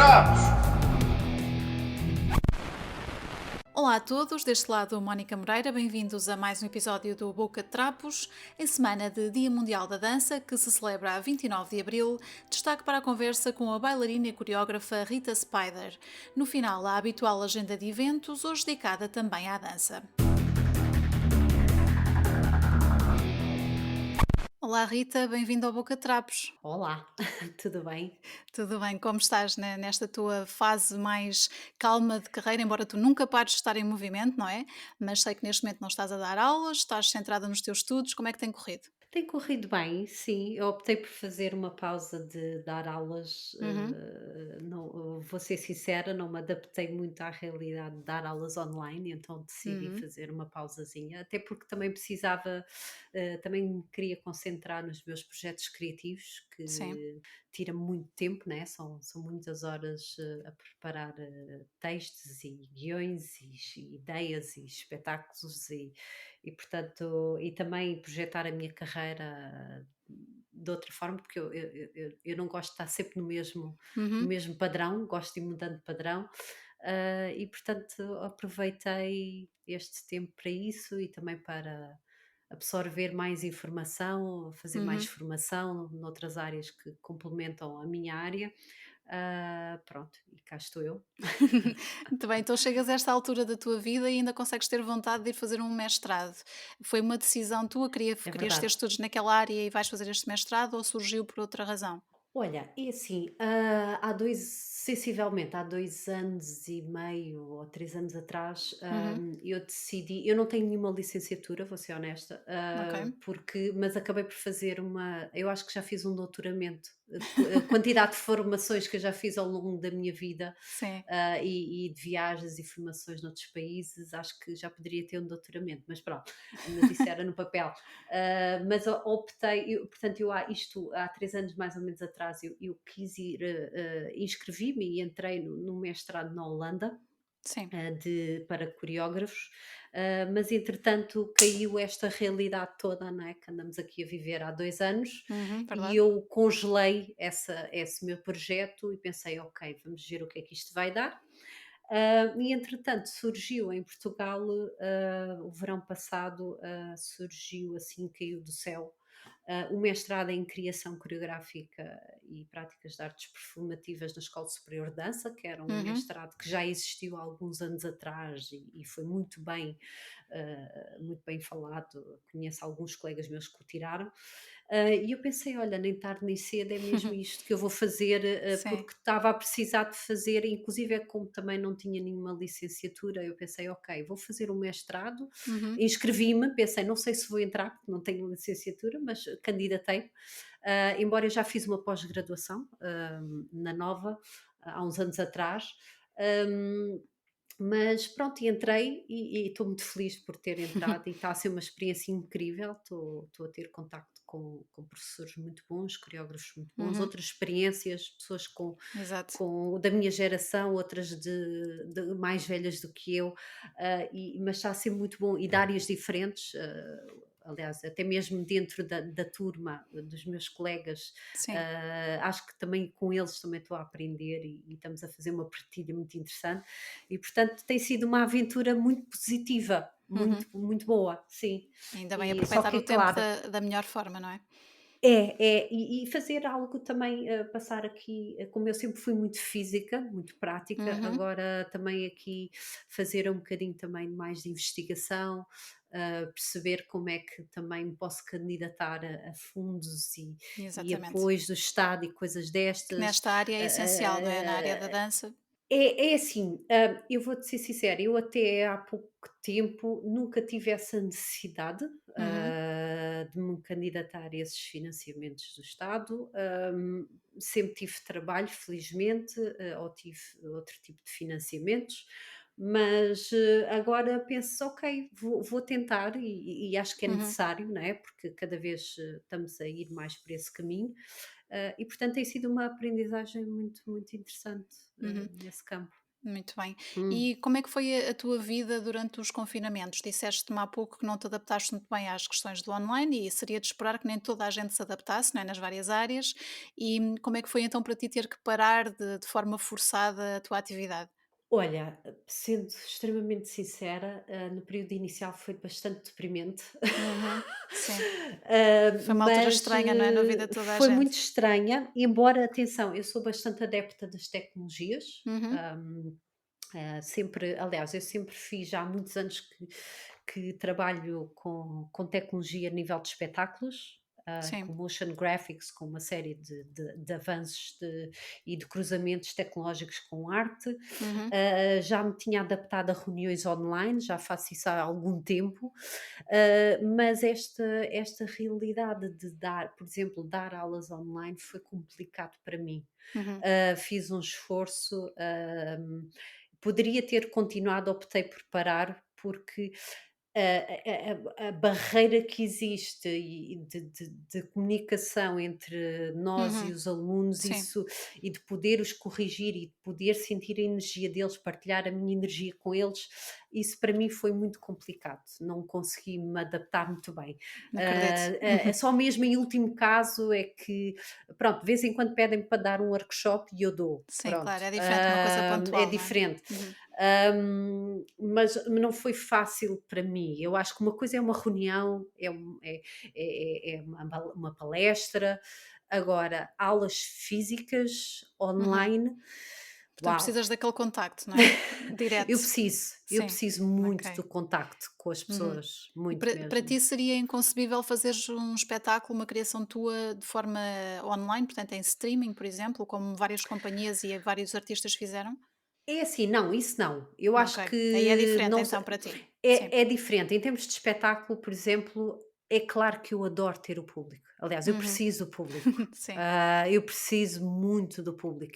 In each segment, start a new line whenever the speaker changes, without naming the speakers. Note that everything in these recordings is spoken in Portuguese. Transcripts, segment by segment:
Trapos!
Olá a todos, deste lado Mónica Moreira, bem-vindos a mais um episódio do Boca de Trapos, em semana de Dia Mundial da Dança, que se celebra a 29 de Abril. Destaque para a conversa com a bailarina e coreógrafa Rita Spider. No final, a habitual agenda de eventos, hoje dedicada também à dança. Olá Rita, bem-vinda ao Boca de Trapos.
Olá, tudo bem?
Tudo bem? Como estás nesta tua fase mais calma de carreira, embora tu nunca pares de estar em movimento, não é? Mas sei que neste momento não estás a dar aulas, estás centrada nos teus estudos, como é que tem corrido?
Tem corrido bem, sim. Eu optei por fazer uma pausa de dar aulas.
Uhum,
Não, vou ser sincera, não me adaptei muito à realidade de dar aulas online, então decidi
uhum,
fazer uma pausazinha, até porque também precisava, também me queria concentrar nos meus projetos criativos,
sim.
que tira muito tempo, né? São muitas horas a preparar textos e guiões e ideias e espetáculos e portanto, e também projetar a minha carreira de outra forma, porque eu não gosto de estar sempre no
Uhum,
mesmo padrão, gosto de ir mudando de padrão, e portanto aproveitei este tempo para isso e também para absorver mais informação, fazer mais
uhum.
formação noutras áreas que complementam a minha área. Pronto, e cá estou eu.
Muito bem, então chegas a esta altura da tua vida e ainda consegues ter vontade de ir fazer um mestrado. Foi uma decisão tua?
É
Querias ter
verdade.
estudos naquela área e vais fazer este mestrado ou surgiu por outra razão?
Olha, e assim, sensivelmente há 2 anos e meio ou 3 anos atrás,
Uhum,
eu decidi eu não tenho nenhuma licenciatura, vou ser honesta,
ok.
mas acabei por fazer eu acho que já fiz um doutoramento, a quantidade de formações que eu já fiz ao longo da minha vida,
Sim.
e de viagens e formações noutros países, acho que já poderia ter um doutoramento, mas pronto, mas isso era no papel. Mas optei, portanto, isto há 3 anos mais ou menos atrás, eu quis ir, inscrevi-me e entrei no mestrado na Holanda,
Sim.
para coreógrafos, mas entretanto caiu esta realidade toda, não é, que andamos aqui a viver há 2 anos,
Uhum,
e
verdade.
eu congelei esse meu projeto e pensei, ok, vamos ver o que é que isto vai dar. E entretanto surgiu em Portugal, o verão passado, surgiu assim, caiu do céu, o mestrado em criação coreográfica e práticas de artes performativas na Escola Superior de Dança, que era um
Uhum,
mestrado que já existiu há alguns anos atrás e foi muito bem falado. Conheço alguns colegas meus que o tiraram. E eu pensei, olha, nem tarde nem cedo é mesmo isto que eu vou fazer,
sim.
porque estava a precisar de fazer, inclusive é como também não tinha nenhuma licenciatura, eu pensei, ok, vou fazer um mestrado,
Uhum,
inscrevi-me, pensei, não sei se vou entrar, porque não tenho licenciatura, mas candidatei, embora eu já fiz uma pós-graduação, na Nova, há uns anos atrás, hum, mas pronto, e entrei e estou muito feliz por ter entrado e está a ser uma experiência incrível. Estou a ter contacto com professores muito bons, coreógrafos muito bons,
uhum,
outras experiências, pessoas
exato.
da minha geração, outras de mais velhas do que eu, mas está a ser muito bom e de áreas diferentes. Aliás, até mesmo dentro da turma, dos meus colegas,
Sim.
acho que também com eles também estou a aprender e estamos a fazer uma partilha muito interessante. E portanto tem sido uma aventura muito positiva,
Uhum.
muito, muito boa, sim.
Ainda bem
E só
aproveitar
que
o
é
tempo
claro,
da melhor forma, não é?
e fazer algo também, passar aqui, como eu sempre fui muito física, muito prática,
Uhum,
agora também aqui fazer um bocadinho também mais de investigação, perceber como é que também me posso candidatar a fundos e
exatamente.
apoios do Estado e coisas
Que
destas.
nesta área é essencial, não é? Na área da
ah,
dança.
é assim, eu vou-te ser sincera, eu até há pouco tempo nunca tive essa necessidade,
Uhum,
de me candidatar a esses financiamentos do Estado. Sempre tive trabalho, felizmente, ou tive outro tipo de financiamentos, mas agora penso, ok, vou tentar e acho que é
uhum,
necessário, não é? Porque cada vez estamos a ir mais por esse caminho. E portanto tem sido uma aprendizagem muito, muito interessante,
uhum.
nesse campo.
Muito bem.
Hum.
E como é que foi a tua vida durante os confinamentos? Disseste-me há pouco que não te adaptaste muito bem às questões do online e seria de esperar que nem toda a gente se adaptasse, não é, nas várias áreas. E como é que foi então para ti ter que parar de forma forçada a tua atividade?
Olha, sendo extremamente sincera, no período inicial foi bastante deprimente.
Uhum, sim. Foi uma altura
Mas
estranha, não é, na vida de toda a
foi
gente.
muito estranha, embora, atenção, eu sou bastante adepta das tecnologias.
Uhum,
Sempre, aliás, eu sempre fiz, já há muitos anos que trabalho com tecnologia a nível de espetáculos, com
sim.
motion graphics, com uma série de avanços e de cruzamentos tecnológicos com arte.
Uhum,
Já me tinha adaptado a reuniões online, já faço isso há algum tempo, mas esta realidade de dar, por exemplo, dar aulas online foi complicado para mim.
uhum,
Fiz um esforço, poderia ter continuado, optei por parar, porque a barreira que existe e de comunicação entre nós e
uhum,
os alunos,
sim,
isso, e de poder os corrigir e de poder sentir a energia deles, partilhar a minha energia com eles, isso para mim foi muito complicado, não consegui me adaptar muito bem.
acredito.
É
Uhum.
só mesmo em último caso é que, pronto, de vez em quando pedem para dar um workshop e eu dou,
Sim,
pronto.
claro, é diferente, uma coisa
É
pontual, não é?
diferente.
Uhum,
Mas não foi fácil para mim. Eu acho que uma coisa é uma reunião, é uma palestra, agora aulas físicas,
uhum.
online,
Portanto,
uau!
precisas daquele contacto, não é? Direto.
Eu
Sim,
preciso muito
ok.
do contacto com as
Uhum.
pessoas,
E
muito
para
mesmo.
ti seria inconcebível fazeres um espetáculo, uma criação tua de forma online, portanto em streaming, por exemplo, como várias companhias e vários artistas fizeram?
É assim, não, isso não. Eu
Ok.
acho
Aí é
que
diferente
não se
então para ti. Sim.
é diferente. Em termos de espetáculo, por exemplo, é claro que eu adoro ter o público. Aliás, eu
Uhum.
preciso do público.
Sim,
Eu preciso muito do público.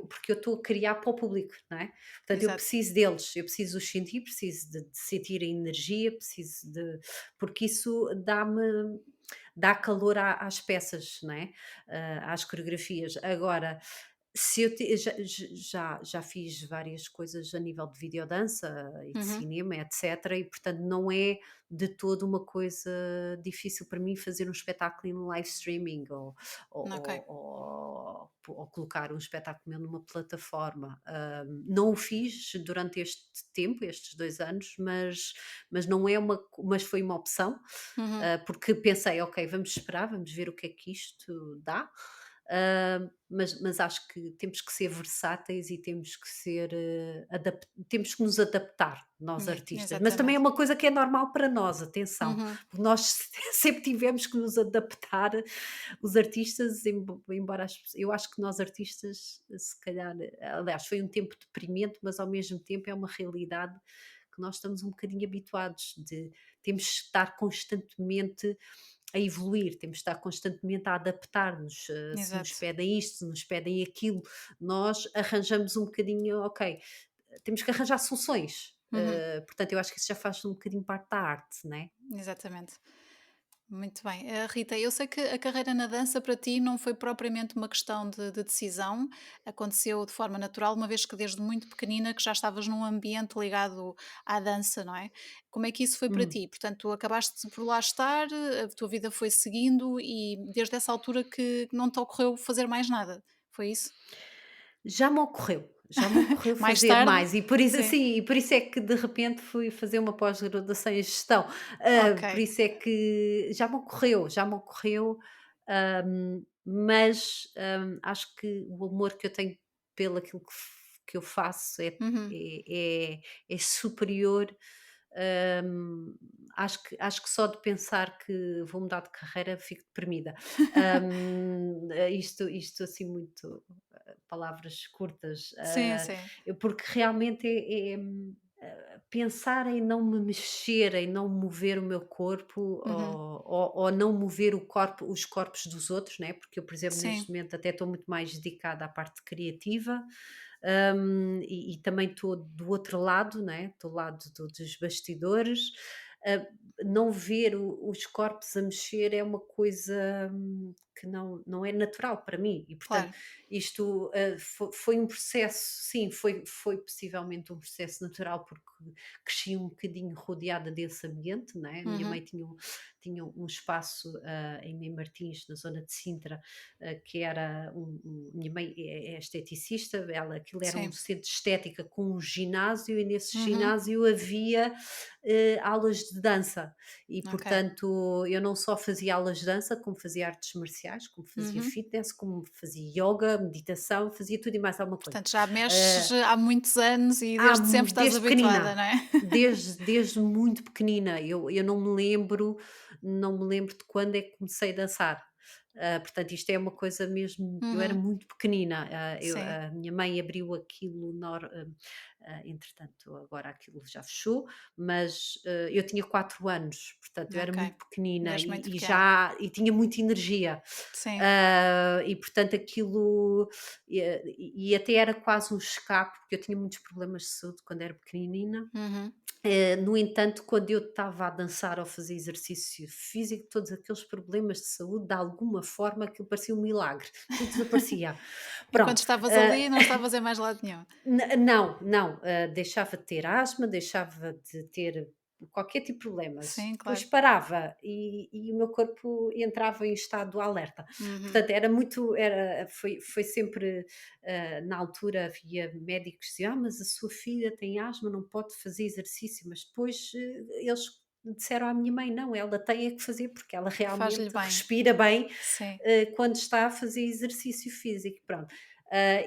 Porque eu estou a criar para o público, não é? Portanto, eu
exato.
preciso deles, eu preciso os sentir, preciso de sentir a energia, porque isso dá calor às peças, não é? Às coreografias. Agora, se eu te já fiz várias coisas a nível de videodança e de
Uhum.
cinema, etcétera, e portanto não é de todo uma coisa difícil para mim fazer um espetáculo em live streaming ou
Ok.
ou ou colocar um espetáculo meu numa plataforma. Não o fiz durante este tempo, estes 2 anos, mas não é mas foi uma opção,
Uhum.
porque pensei: "Ok, vamos esperar, vamos ver o que é que isto dá". Mas acho que temos que ser versáteis e temos que nos adaptar, nós artistas. Mas também é
Exatamente.
uma coisa que é normal para nós, atenção,
Uhum.
porque nós sempre tivemos que nos adaptar, os artistas, embora eu acho que nós artistas, se calhar, aliás, foi um tempo deprimente, mas ao mesmo tempo é uma realidade que nós estamos um bocadinho habituados temos que estar constantemente a evoluir, temos de estar constantemente a adaptar-nos, se nos
Exato.
pedem isto, se nos pedem aquilo, nós arranjamos um bocadinho, ok, temos que arranjar soluções.
Uhum.
Portanto, eu acho que isso já faz um bocadinho parte da arte, não é?
Exatamente. Muito bem. Rita, eu sei que a carreira na dança para ti não foi propriamente uma questão de decisão, aconteceu de forma natural, uma vez que desde muito pequenina que já estavas num ambiente ligado à dança, não é? Como é que isso foi para
Hum.
ti? Portanto, tu acabaste por lá estar, a tua vida foi seguindo e desde essa altura que não te ocorreu fazer mais nada, foi isso?
Já me ocorreu
Mais
fazer
tarde?
mais e por isso
Sim.
assim, e por isso é que de repente fui fazer uma pós-graduação em gestão.
Ok.
Por isso é que já me ocorreu, mas, acho que o amor que eu tenho pelo aquilo que eu faço
Uhum.
é superior. hum, acho que só de pensar que vou mudar de carreira fico deprimida. Isto assim muito, palavras curtas,
Sim, sim.
porque realmente pensar em não me mexer, em não mover o meu corpo
Uhum.
ou não mover os corpos dos outros, né? Porque eu, por exemplo, neste
Sim.
momento até estou muito mais dedicada à parte criativa, e também estou do outro lado, né? Do lado dos bastidores. Não ver os corpos a mexer é uma coisa que não é natural para mim e portanto
claro.
isto, foi um processo, sim, foi possivelmente um processo natural, porque cresci um bocadinho rodeada desse ambiente, não é, a minha mãe
Uhum,
tinha um espaço, em Mem Martins, na zona de Sintra, que era minha mãe é esteticista, aquilo era um
sim.
centro de estética com um ginásio e nesse
Uhum,
ginásio havia, aulas de dança e
ok.
portanto eu não só fazia aulas de dança, como fazia artes marciais, como fazia
Uhum.
fitness, como fazia yoga, meditação, fazia tudo e mais alguma coisa.
Portanto, já mexes
Ah,
há muitos anos e
há
desde
mu
sempre estás
desde
habituada, não
pequenina,
é?
desde muito pequenina, eu não me lembro de quando é que comecei a dançar. Portanto, isto é uma coisa mesmo, eu era
Uhum,
muito pequenina,
sim,
a minha mãe abriu aquilo entretanto agora aquilo já fechou, mas, eu tinha 4 anos, portanto eu era
ok.
muito pequenina
Mesmo muito
e
pequena.
já tinha muita energia.
Sim.
E portanto aquilo e até era quase um escape, porque eu tinha muitos problemas de saúde quando era pequenina.
Uhum.
No entanto, quando eu estava a dançar ou fazer exercício físico, todos aqueles problemas de saúde, de alguma forma, aquilo parecia um milagre, aquilo desaparecia.
Enquanto
Pronto,
estavas ali, não estavas em mais lado nenhum.
não, não, deixava de ter asma, deixava de ter qualquer tipo de problemas.
Sim,
Depois
claro.
parava e o meu corpo entrava em estado de alerta.
Uhum.
Portanto, foi sempre, na altura havia médicos que diziam: mas a sua filha tem asma, não pode fazer exercício", mas depois, eles disseram à minha mãe: "Não, ela tem é que fazer, porque ela
Faz-lhe
realmente
bem.
respira bem,
Sim.
quando está a fazer exercício físico", pronto.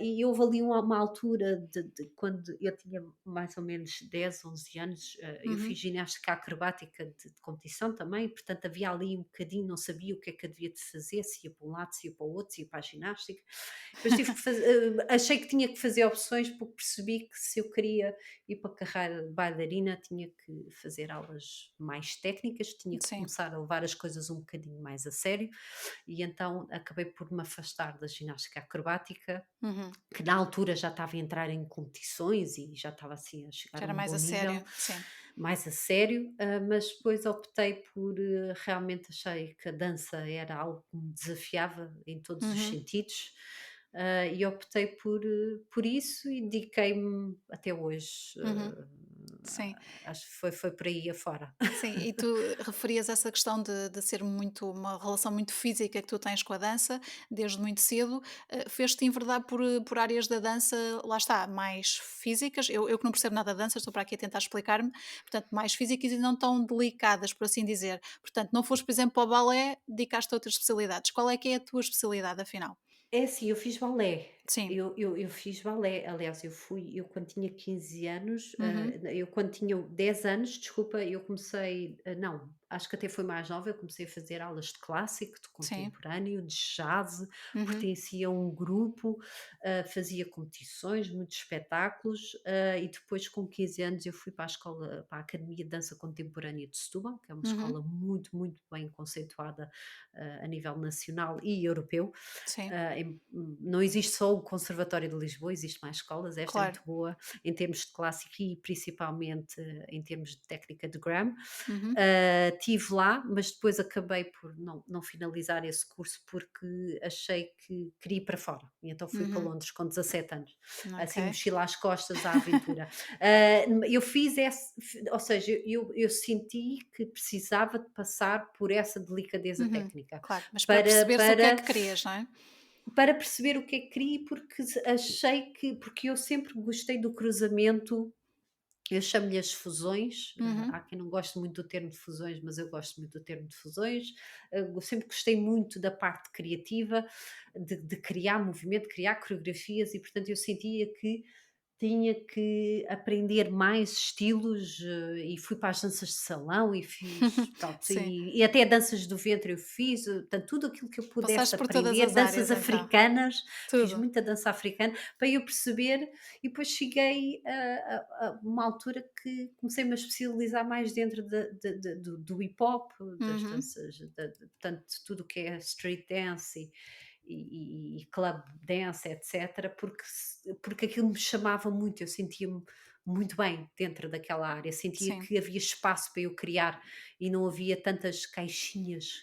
E houve ali uma altura de quando eu tinha mais ou menos 10, 11 anos, eu fiz
Uhum.
ginástica acrobática de competição também, portanto havia ali um bocadinho, não sabia o que é que havia de fazer, se ia para um lado, se ia para o outro, se ia para a ginástica. Depois tive que achei que tinha que fazer opções, porque percebi que se eu queria ir para a carreira de bailarina tinha que fazer aulas mais técnicas, tinha que
Sim.
começar a levar as coisas um bocadinho mais a sério, e então acabei por me afastar da ginástica acrobática,
Uhum.
que na altura já estava a entrar em competições e já estava assim a chegar
Já
a
era
um
mais
bom
a
nível,
sério. Sim.
mais a sério, mas depois optei por, realmente achei que a dança era algo que me desafiava em todos os
Uhum.
sentidos, e optei por isso e dediquei-me até hoje,
Uhum. Sim.
acho que foi por aí afora.
Sim, e tu referias essa questão de ser muito uma relação muito física que tu tens com a dança, desde muito cedo, fez-te enverdar por áreas da dança, lá está, mais físicas. Eu que não percebo nada de dança, estou para aqui a tentar explicar-me, portanto, mais físicas e não tão delicadas, por assim dizer. Portanto, não foste, por exemplo, para o balé, dedicaste a outras especialidades. Qual é que é a tua especialidade, afinal?
É assim, eu fiz balé.
Sim.
Eu fiz balé. Aliás, eu quando tinha 15 anos,
Uhum.
eu quando tinha 10 anos, desculpa, eu comecei, não, acho que até foi mais nova, eu comecei a fazer aulas de clássico, de
Sim.
contemporâneo, de jazz,
Uhum.
pertencia a um grupo, fazia competições, muitos espetáculos, e depois com 15 anos eu fui para a Academia de Dança Contemporânea de Setúbal, que é uma escola
Uhum.
muito, muito bem conceituada, a nível nacional e europeu.
Sim.
Não existe só o Conservatório de Lisboa, existe mais escolas, esta é
Claro.
muito boa em termos de clássico e principalmente em termos de técnica de Graham.
Uhum.
Tive lá, mas depois acabei por não finalizar esse curso porque achei que queria ir para fora. E então fui para
Uhum.
Londres com 17 anos,
Ok.
assim, mochila às costas à aventura. Eu fiz ou seja, eu senti que precisava de passar por essa delicadeza
Uhum.
técnica
Claro, mas para
para,
perceberes o que é
para
que querias, não é?
para perceber o que é que queria, porque porque eu sempre gostei do cruzamento, eu chamo-lhe as fusões, há
Uhum.
quem não goste muito do termo de fusões, mas eu gosto muito do termo de fusões. Eu sempre gostei muito da parte criativa, de criar movimento, criar coreografias, e portanto eu sentia que tinha que aprender mais estilos, e fui para as danças de salão e fiz, pronto,
Sim,
e até danças do ventre eu fiz, portanto, tudo aquilo que eu pudesse
passaste por todas
aprender,
as
danças
áreas então,
africanas, fiz
tudo.
muita dança africana, para eu perceber, e depois cheguei a uma altura que comecei-me a especializar mais dentro do hip hop, das
Uhum,
danças, portanto, tudo o que é street dance e club dance, etc., porque aquilo me chamava muito, eu sentia-me muito bem dentro daquela área, sentia
sim,
que havia espaço para eu criar e não havia tantas caixinhas,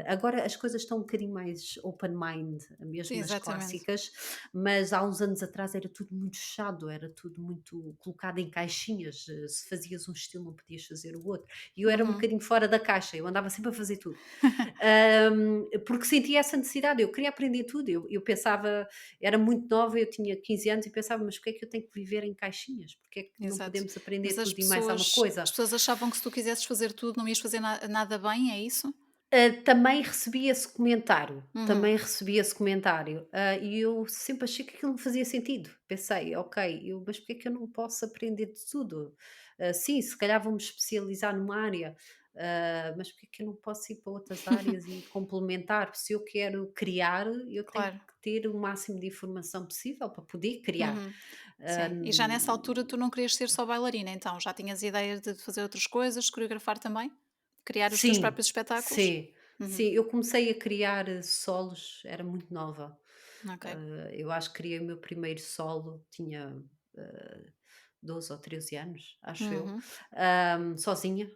Agora as coisas estão um bocadinho mais open mind,
Sim,
mesmo as
exatamente.
clássicas, mas há uns anos atrás era tudo muito fechado, era tudo muito colocado em caixinhas. Se fazias um estilo, não podias fazer o outro. E eu era um
Uhum.
bocadinho fora da caixa, eu andava sempre a fazer tudo. Porque sentia essa necessidade, eu queria aprender tudo. Eu pensava, era muito nova, eu tinha 15 anos e pensava, mas porquê é que eu tenho que viver em caixinhas? Porquê é que não
Exato.
podemos aprender
Mas
tudo e mais alguma
as
coisa?
pessoas achavam que se tu quisesses fazer tudo, não ias fazer nada bem, é isso?
Também recebi esse comentário,
Uhum.
também recebi esse comentário, e eu sempre achei que aquilo não fazia sentido. Pensei: "Ok, mas porque é que eu não posso aprender de tudo? Sim, se calhar vou-me especializar numa área, mas porque é que eu não posso ir para outras áreas e complementar? Se eu quero criar, eu tenho
Claro.
que ter o máximo de informação possível para poder criar".
Uhum.
Ah,
Sim. E já nessa altura tu não querias ser só bailarina, então? Já tinhas ideias de fazer outras coisas, coreografar também? Criar os teus
sim,
próprios espetáculos?
sim,
Uhum.
sim, eu comecei a criar solos, era muito nova.
Ok.
Eu acho que criei o meu primeiro solo, tinha, ah, 12 ou 13 anos, acho eu,
Uhum.
sozinha.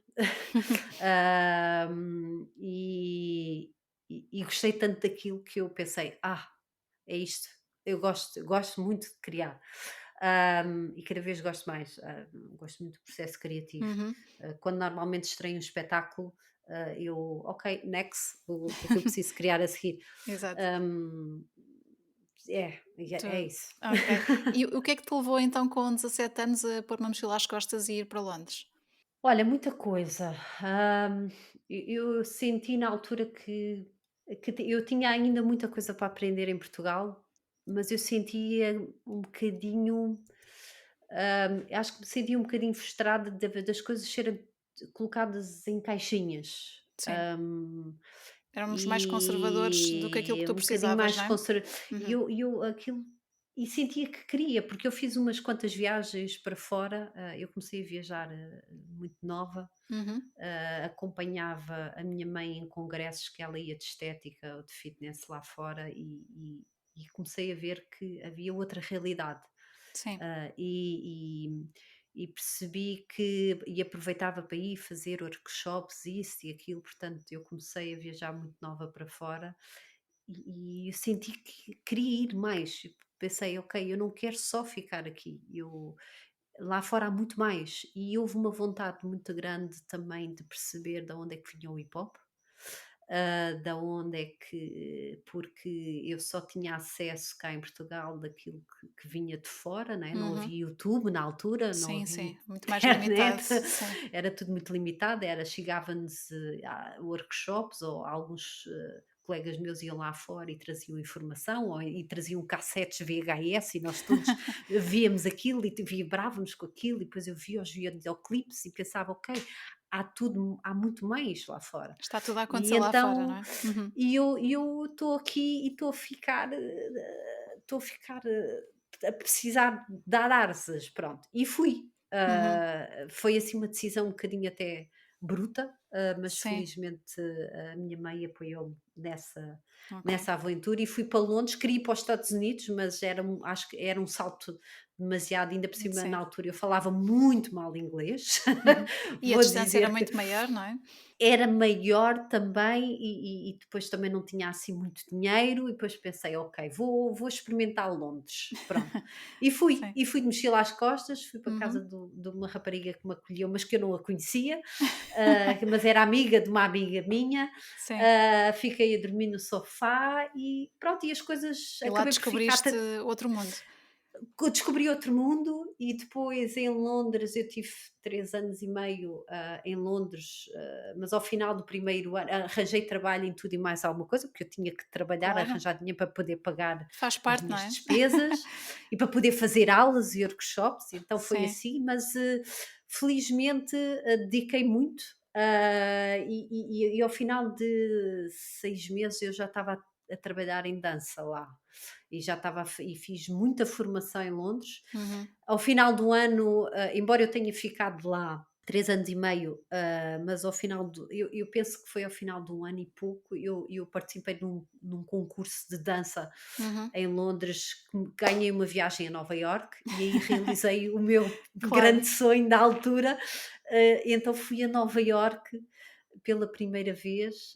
E gostei tanto daquilo que eu pensei: "Ah, é isto, eu gosto muito de criar". E cada vez gosto mais, gosto muito do processo criativo.
Uhum.
Quando normalmente estreio um espetáculo, eu: "Ok, next, o que é que eu preciso criar a seguir?".
Exato.
Hum, é
Tu
isso.
ok. E o que é que te levou então com 17 anos a pôr uma mochila às costas e ir para Londres?
Olha, muita coisa. Eu senti na altura que eu tinha ainda muita coisa para aprender em Portugal, mas eu sentia um bocadinho, acho que me sentia um bocadinho frustrada das coisas serem colocadas em caixinhas.
Sim. Éramos mais conservadores do que aquilo que
E
tu
um bocadinho
precisavas,
mais
não é?
e
Uhum.
eu aquilo e sentia que queria, porque eu fiz umas quantas viagens para fora. Eu comecei a viajar, muito nova.
Uhum.
Acompanhava a minha mãe em congressos que ela ia de estética ou de fitness lá fora, e comecei a ver que havia outra realidade.
Sim.
Ah, e, e- e percebi que e aproveitava para ir fazer workshops, isso e aquilo. Portanto, eu comecei a viajar muito nova para fora, e eu senti que queria ir mais. Pensei, ok, eu não quero só ficar aqui, lá fora há muito mais. E houve uma vontade muito grande também de perceber de onde é que vinha o hip hop. Da onde é que, porque eu só tinha acesso cá em Portugal daquilo que vinha de fora, né? Não
Uhum.
havia YouTube na altura, não
Sim,
havia
sim. Muito mais limitado.
internet,
Sim.
era tudo muito limitado. Chegavam-nos a workshops, ou alguns colegas meus iam lá fora e traziam informação, e traziam cassetes VHS, e nós todos víamos aquilo e vibrávamos com aquilo. E depois eu via os videoclipes e pensava, ok, há muito mais lá fora.
Está tudo a
E
acontecer lá fora, não
então,
é? Uhum.
eu estou aqui e estou a ficar, a precisar de dar asas, pronto. E fui.
Uhum.
Foi assim uma decisão um bocadinho até bruta, mas
Sim.
felizmente a minha mãe apoiou-me
Ok.
nessa aventura, e fui para Londres. Queria ir para os Estados Unidos, mas acho que era um salto demasiado. Ainda por cima, na
Sim.
altura eu falava muito mal inglês.
Uhum. E a
Vou
distância era
dizer que
muito maior, não é?
era maior também, e depois também não tinha assim muito dinheiro. E depois pensei: "Ok, vou experimentar Londres", pronto.
Sim.
E fui de mochila às costas, fui para casa
Uhum.
de uma rapariga que me acolheu, mas que eu não a conhecia, mas era amiga de uma amiga minha.
Sim.
Fiquei a dormir no sofá e pronto, e as coisas
E lá
acabei por ficar.
descobriste outro mundo.
Descobri outro mundo. E depois em Londres eu tive 3 anos e meio, em Londres, mas ao final do primeiro ano arranjei trabalho em tudo e mais alguma coisa, porque eu tinha que trabalhar,
Claro.
arranjar dinheiro para poder pagar
Faz
as
parte, não
minhas
é?
despesas e para poder fazer aulas e workshops. Então foi
Sim.
assim, mas, felizmente, dediquei muito, e ao final de 6 meses eu já estava a trabalhar em dança lá, e já estava e fiz muita formação em Londres.
Uhum.
Ao final do ano, embora eu tenha ficado lá 3 anos e meio, mas ao final do eu penso que foi ao final de um ano e pouco, eu participei num concurso de dança
Uhum.
em Londres, que ganhei uma viagem a Nova Iorque, e aí realizei o meu
Claro.
grande sonho da altura. Então fui a Nova Iorque pela primeira vez,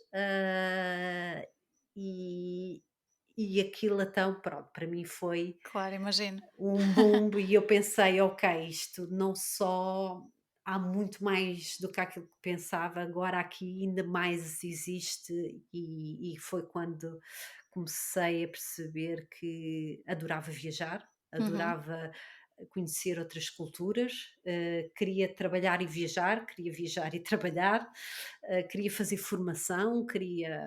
e aquilo então, pronto, para mim foi
Claro, imagino.
um boom e eu pensei: "Ok, isto não só há muito mais do que aquilo que pensava, agora aqui ainda mais existe", e foi quando comecei a perceber que adorava viajar,
Uhum,
adorava conhecer outras culturas, queria trabalhar e viajar, queria viajar e trabalhar, queria fazer formação, queria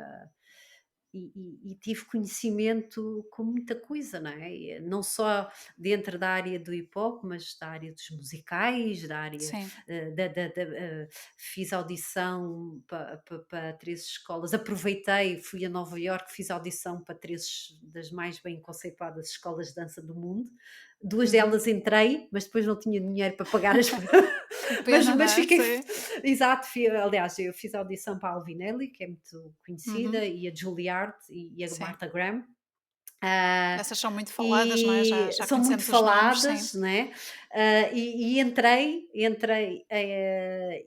e tive conhecimento com muita coisa, não é? E, não só dentro da área do hip hop, mas da área dos musicais, da área
sim.
fiz audição para três escolas, aproveitei, fui a Nova Iorque, fiz audição para três das mais bem conceituadas escolas de dança do mundo. Duas
Uhum.
delas entrei, mas depois não tinha dinheiro para pagar as.
Que
mas,
pena, não
mas
é?
fiquei.
Sim.
Exato, aliás, eu fiz audição para a Alvinelli, que é muito conhecida,
Uhum.
e a Juilliard e a
Sim.
Martha Graham. Ah,
Essas são muito faladas, não é? Já
e
já
são muito
conhecemos os nomes, sim.
faladas, né? E entrei,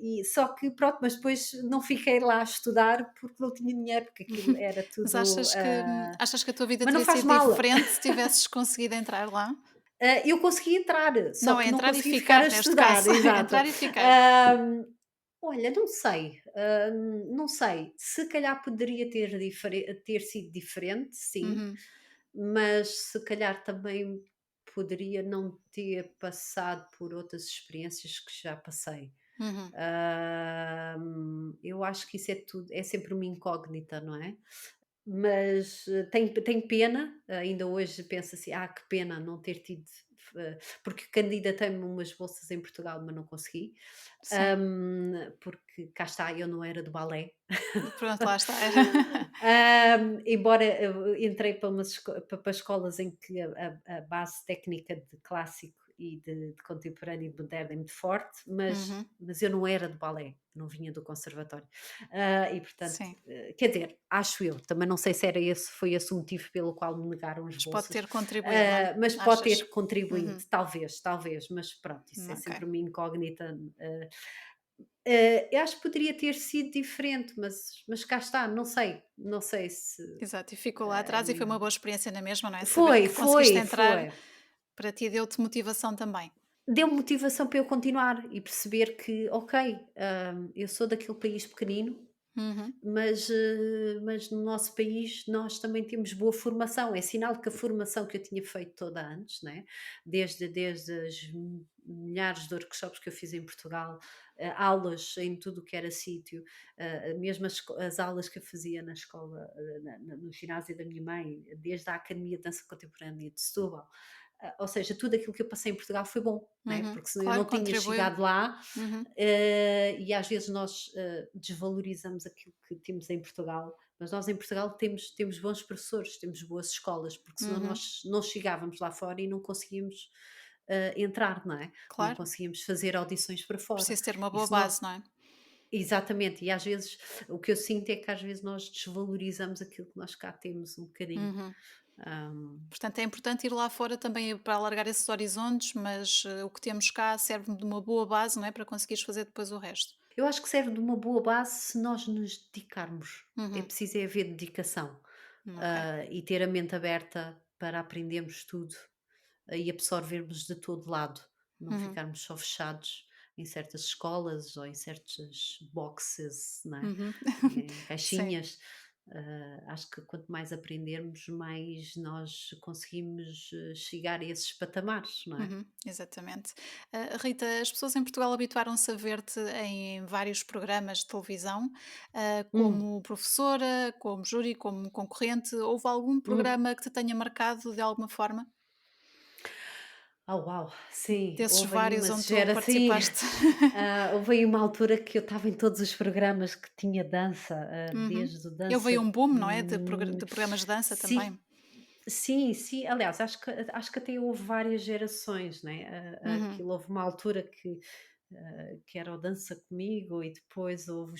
e só que pronto, mas depois não fiquei lá a estudar porque não tinha dinheiro, porque aquilo era
Mas
tudo.
achas que a tua vida
Mas não
teria
faz
sido
mal.
diferente se tivesses conseguido entrar lá?
Eu consegui entrar, só
Não, é
que não
entrar e
consegui ficar a
ficar neste
estudar,
caso,
exato.
entrar e ficar.
Ah, Olha, não sei, não sei. Se calhar poderia ter sido diferente, sim,
Uhum,
mas se calhar também poderia não ter passado por outras experiências que já passei.
uhum.
Eu acho que isso é tudo, é sempre uma incógnita, não é? Mas, tenho pena, ainda hoje penso assim: "Ah, que pena não ter tido", porque candidatei-me a umas bolsas em Portugal, mas não consegui,
Sim,
porque cá está, eu não era do balé.
pronto, lá está.
Embora eu entrei para umas para escolas em que a base técnica de clássico e de contemporâneo e de moderno é muito forte,
Uhum,
mas eu não era de balé, não vinha do conservatório. E portanto,
sim.
quer dizer, acho eu, também não sei se era esse foi esse o motivo pelo qual me negaram as
Mas pode
bolsas,
ter contribuído, não é?
mas pode
Achas?
ter contribuído,
Uhum,
talvez, mas pronto, isso é
ok.
sempre uma incógnita. Eu acho que poderia ter sido diferente, mas cá está, não sei se.
Exato, e ficou lá atrás e foi uma
hum,
boa experiência na mesma, não é? Saber
Foi,
que conseguiste
foi,
entrar,
foi.
para ti deu-te motivação também.
Deu motivação para eu continuar e perceber que, ok, eu sou daquele país pequenino,
Uhum,
mas no nosso país nós também temos boa formação. É sinal que a formação que eu tinha feito toda antes, né? Desde as milhares de workshops que eu fiz em Portugal, aulas em tudo o que era sítio, mesmo as aulas que eu fazia na escola, no ginásio da minha mãe, desde a Academia de Dança Contemporânea de Setúbal, ou seja, tudo aquilo que eu passei em Portugal foi bom, né?
uhum.
Porque senão eu
Claro,
não tinha
contribuiu.
chegado lá.
Uhum,
E às vezes nós desvalorizamos aquilo que temos em Portugal, mas nós em Portugal temos bons professores, temos boas escolas, porque senão
uhum.
nós não chegávamos lá fora e não conseguíamos entrar, não é? Não
Claro,
conseguimos fazer audições para fora.
preciso ter uma
E
boa
se nó-
base, não é?
Exatamente, e às vezes o que eu sinto é que às vezes nós desvalorizamos aquilo que nós cá temos um bocadinho.
Uhum.
Ahm,
Portanto, é importante ir lá fora também para alargar esses horizontes, mas o que temos cá serve de uma boa base, não é? Para conseguires fazer depois o resto.
eu acho que serve de uma boa base se nós nos dedicarmos. É
Uhum.
preciso é haver dedicação.
Ok.
E ter a mente aberta para aprendermos tudo, e absorvermos de todo lado, não
Uhum.
ficarmos só fechados em certas escolas ou em certas boxes, não é?
Uhum.
Em
Sim.
caixinhas. Acho que quanto mais aprendermos, mais nós conseguimos chegar a esses patamares, não é?
Uhum, exatamente. Rita, as pessoas em Portugal habituaram-se a ver-te em vários programas de televisão,
Hum,
como professora, como júri, como concorrente. Houve algum
hum.
programa que te tenha marcado de alguma forma?
Oh, uau, sim,
Desses
houve aí
vários
uma
onde tu
gera sim,
participaste?
houve aí uma altura que eu estava em todos os programas que tinha dança,
Uhum.
desde o
Houve aí
dança.
um boom, não é? De programas de dança
Sim,
também.
sim, aliás, acho que até houve várias gerações, né,
Uhum.
aquilo houve uma altura que que era o Dança Comigo, e depois houve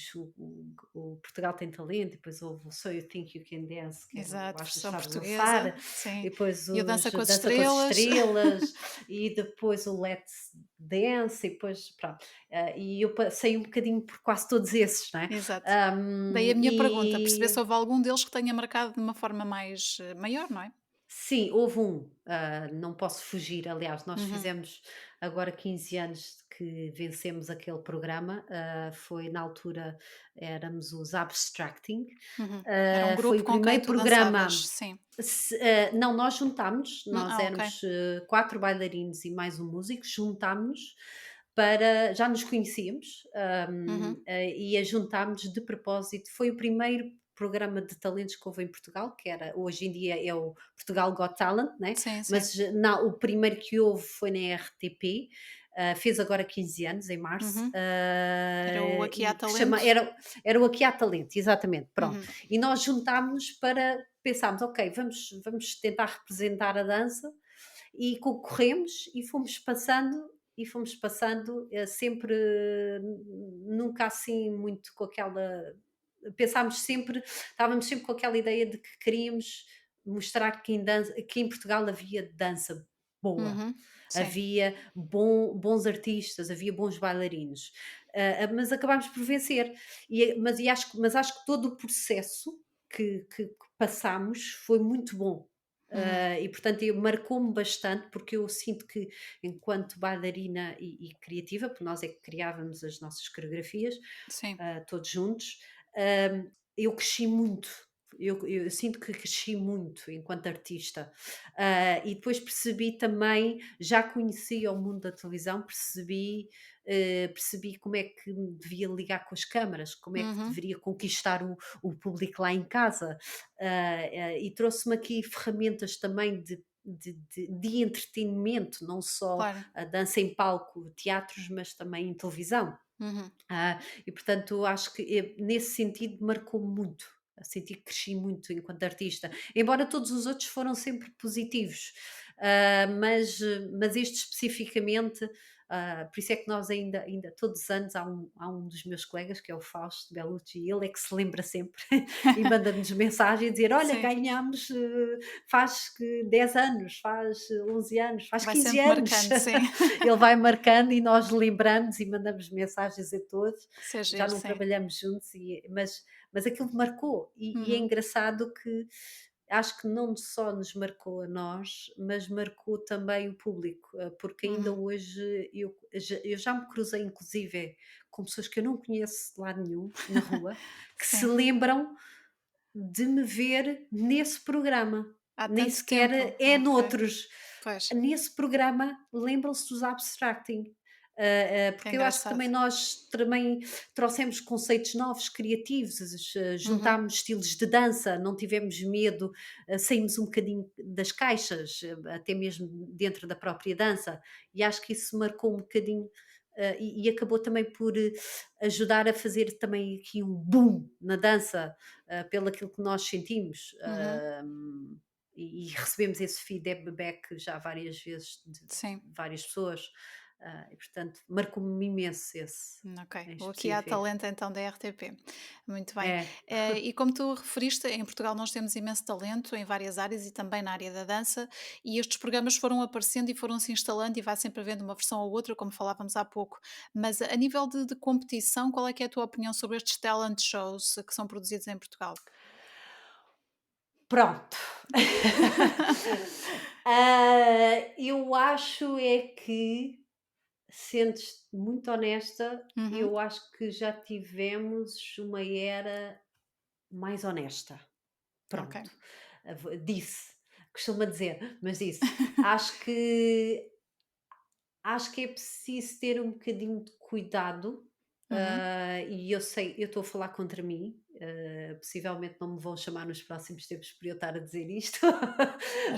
o Portugal Tem Talento, e depois houve o So You Think You Can Dance, que era o
Exato,
Achas que
versão
Sabes
portuguesa,
Dançar,
sim.
e depois
E o
os
Dança com as
Dança com as
Estrelas.
Estrelas, e depois o Let's Dance, e depois, pronto. E eu passei um bocadinho por quase todos esses, não é?
Exato. Daí a minha pergunta, perceber se
E
houve algum deles que tenha marcado de uma forma mais maior, não é?
sim, houve um, não posso fugir. Aliás, nós
Uhum,
fizemos agora 15 anos que vencemos aquele programa, foi na altura, éramos os Abstracting,
uhum. Era um
foi
grupo
o
com quem
primeiro
tu dançavas,
programa.
sim.
Não, nós juntámos, nós
Ok.
éramos 4 bailarinos e mais um músico, juntámos para, já nos conhecíamos,
Uhum.
e a juntámos de propósito. Foi o primeiro programa de talentos que houve em Portugal, que era, hoje em dia é o Portugal Got Talent, né?
Sim, sim.
Mas não, o primeiro que houve foi na RTP, fez agora 15 anos, em março,
Uhum. Era o Aqui Há
e que chama,
Talento.
era o Aqui Há Talento, exatamente, pronto.
Uhum,
E nós juntámos para pensarmos, ok, vamos tentar representar a dança, e concorremos e fomos passando, sempre, nunca assim muito com aquela, pensámos sempre, estávamos sempre com aquela ideia de que queríamos mostrar que em Portugal havia dança boa,
uhum. Sim.
havia bons artistas, havia bons bailarinos, mas acabámos por vencer. Mas acho que todo o processo que passámos foi muito bom.
Uhum.
E portanto marcou-me bastante, porque eu sinto que, enquanto bailarina e criativa, porque nós é que criávamos as nossas coreografias,
Sim.
todos juntos, eu cresci muito. Eu sinto que cresci muito enquanto artista. E depois percebi também, já conhecia o mundo da televisão, percebi como é que me devia ligar com as câmaras, como é que
Uhum.
deveria conquistar o público lá em casa. E trouxe-me aqui ferramentas também de entretenimento, não só
Claro.
a dança em palco, teatros, mas também em televisão.
Uhum.
E portanto acho que, nesse sentido, marcou-me muito. Eu senti que cresci muito enquanto artista, embora todos os outros foram sempre positivos, mas este especificamente, por isso é que nós ainda todos os anos há um dos meus colegas, que é o Fausto Bellucci, e ele é que se lembra sempre e manda-nos mensagem a dizer: "Olha,
Sim.
ganhámos, faz que 10 anos, faz 11 anos, faz
Vai
15
sempre
anos".
marcando, sim.
Ele vai marcando e nós lembramos e mandamos mensagens a todos.
Isso é
Já
giro,
não
sim.
trabalhamos juntos, mas aquilo marcou, e é
Uhum.
engraçado que acho que não só nos marcou a nós, mas marcou também o público, porque ainda
Uhum.
hoje eu já me cruzei, inclusive, com pessoas que eu não conheço de lado nenhum, na rua, que se
Sim.
lembram de me ver nesse programa,
Há
nem
tanto tempo.
sequer é
Ok.
noutros.
Pois,
Nesse programa lembram-se dos Abstracting,
que
porque eu acho que
engraçado.
nós também trouxemos conceitos novos, criativos,
Uhum.
juntámos estilos de dança, não tivemos medo, saímos um bocadinho das caixas, até mesmo dentro da própria dança, e acho que isso marcou um bocadinho, e acabou também por, ajudar a fazer também aqui um boom na dança, pelo aquilo que nós sentimos.
Uhum.
E recebemos esse feedback já várias vezes de
Sim.
várias pessoas, e portanto marcou-me imenso esse
Ok.
em
O Aqui Há
específico.
Talento então da RTP. Muito bem.
É,
E como tu referiste, em Portugal nós temos imenso talento em várias áreas e também na área da dança, e estes programas foram aparecendo e foram se instalando e vai sempre havendo uma versão ou outra, como falávamos há pouco. Mas a nível de competição, qual é que é a tua opinião sobre estes talent shows que são produzidos em Portugal?
pronto. Eu acho é que, sendo muito honesta,
Uhum.
eu acho que já tivemos uma era mais honesta.
Ok.
Pronto, disse, costuma dizer, mas disse. Acho que Acho que é preciso ter um bocadinho de cuidado,
Uhum.
e eu sei, eu estou a falar contra mim, Possivelmente não me vão chamar nos próximos tempos por eu estar a dizer isto,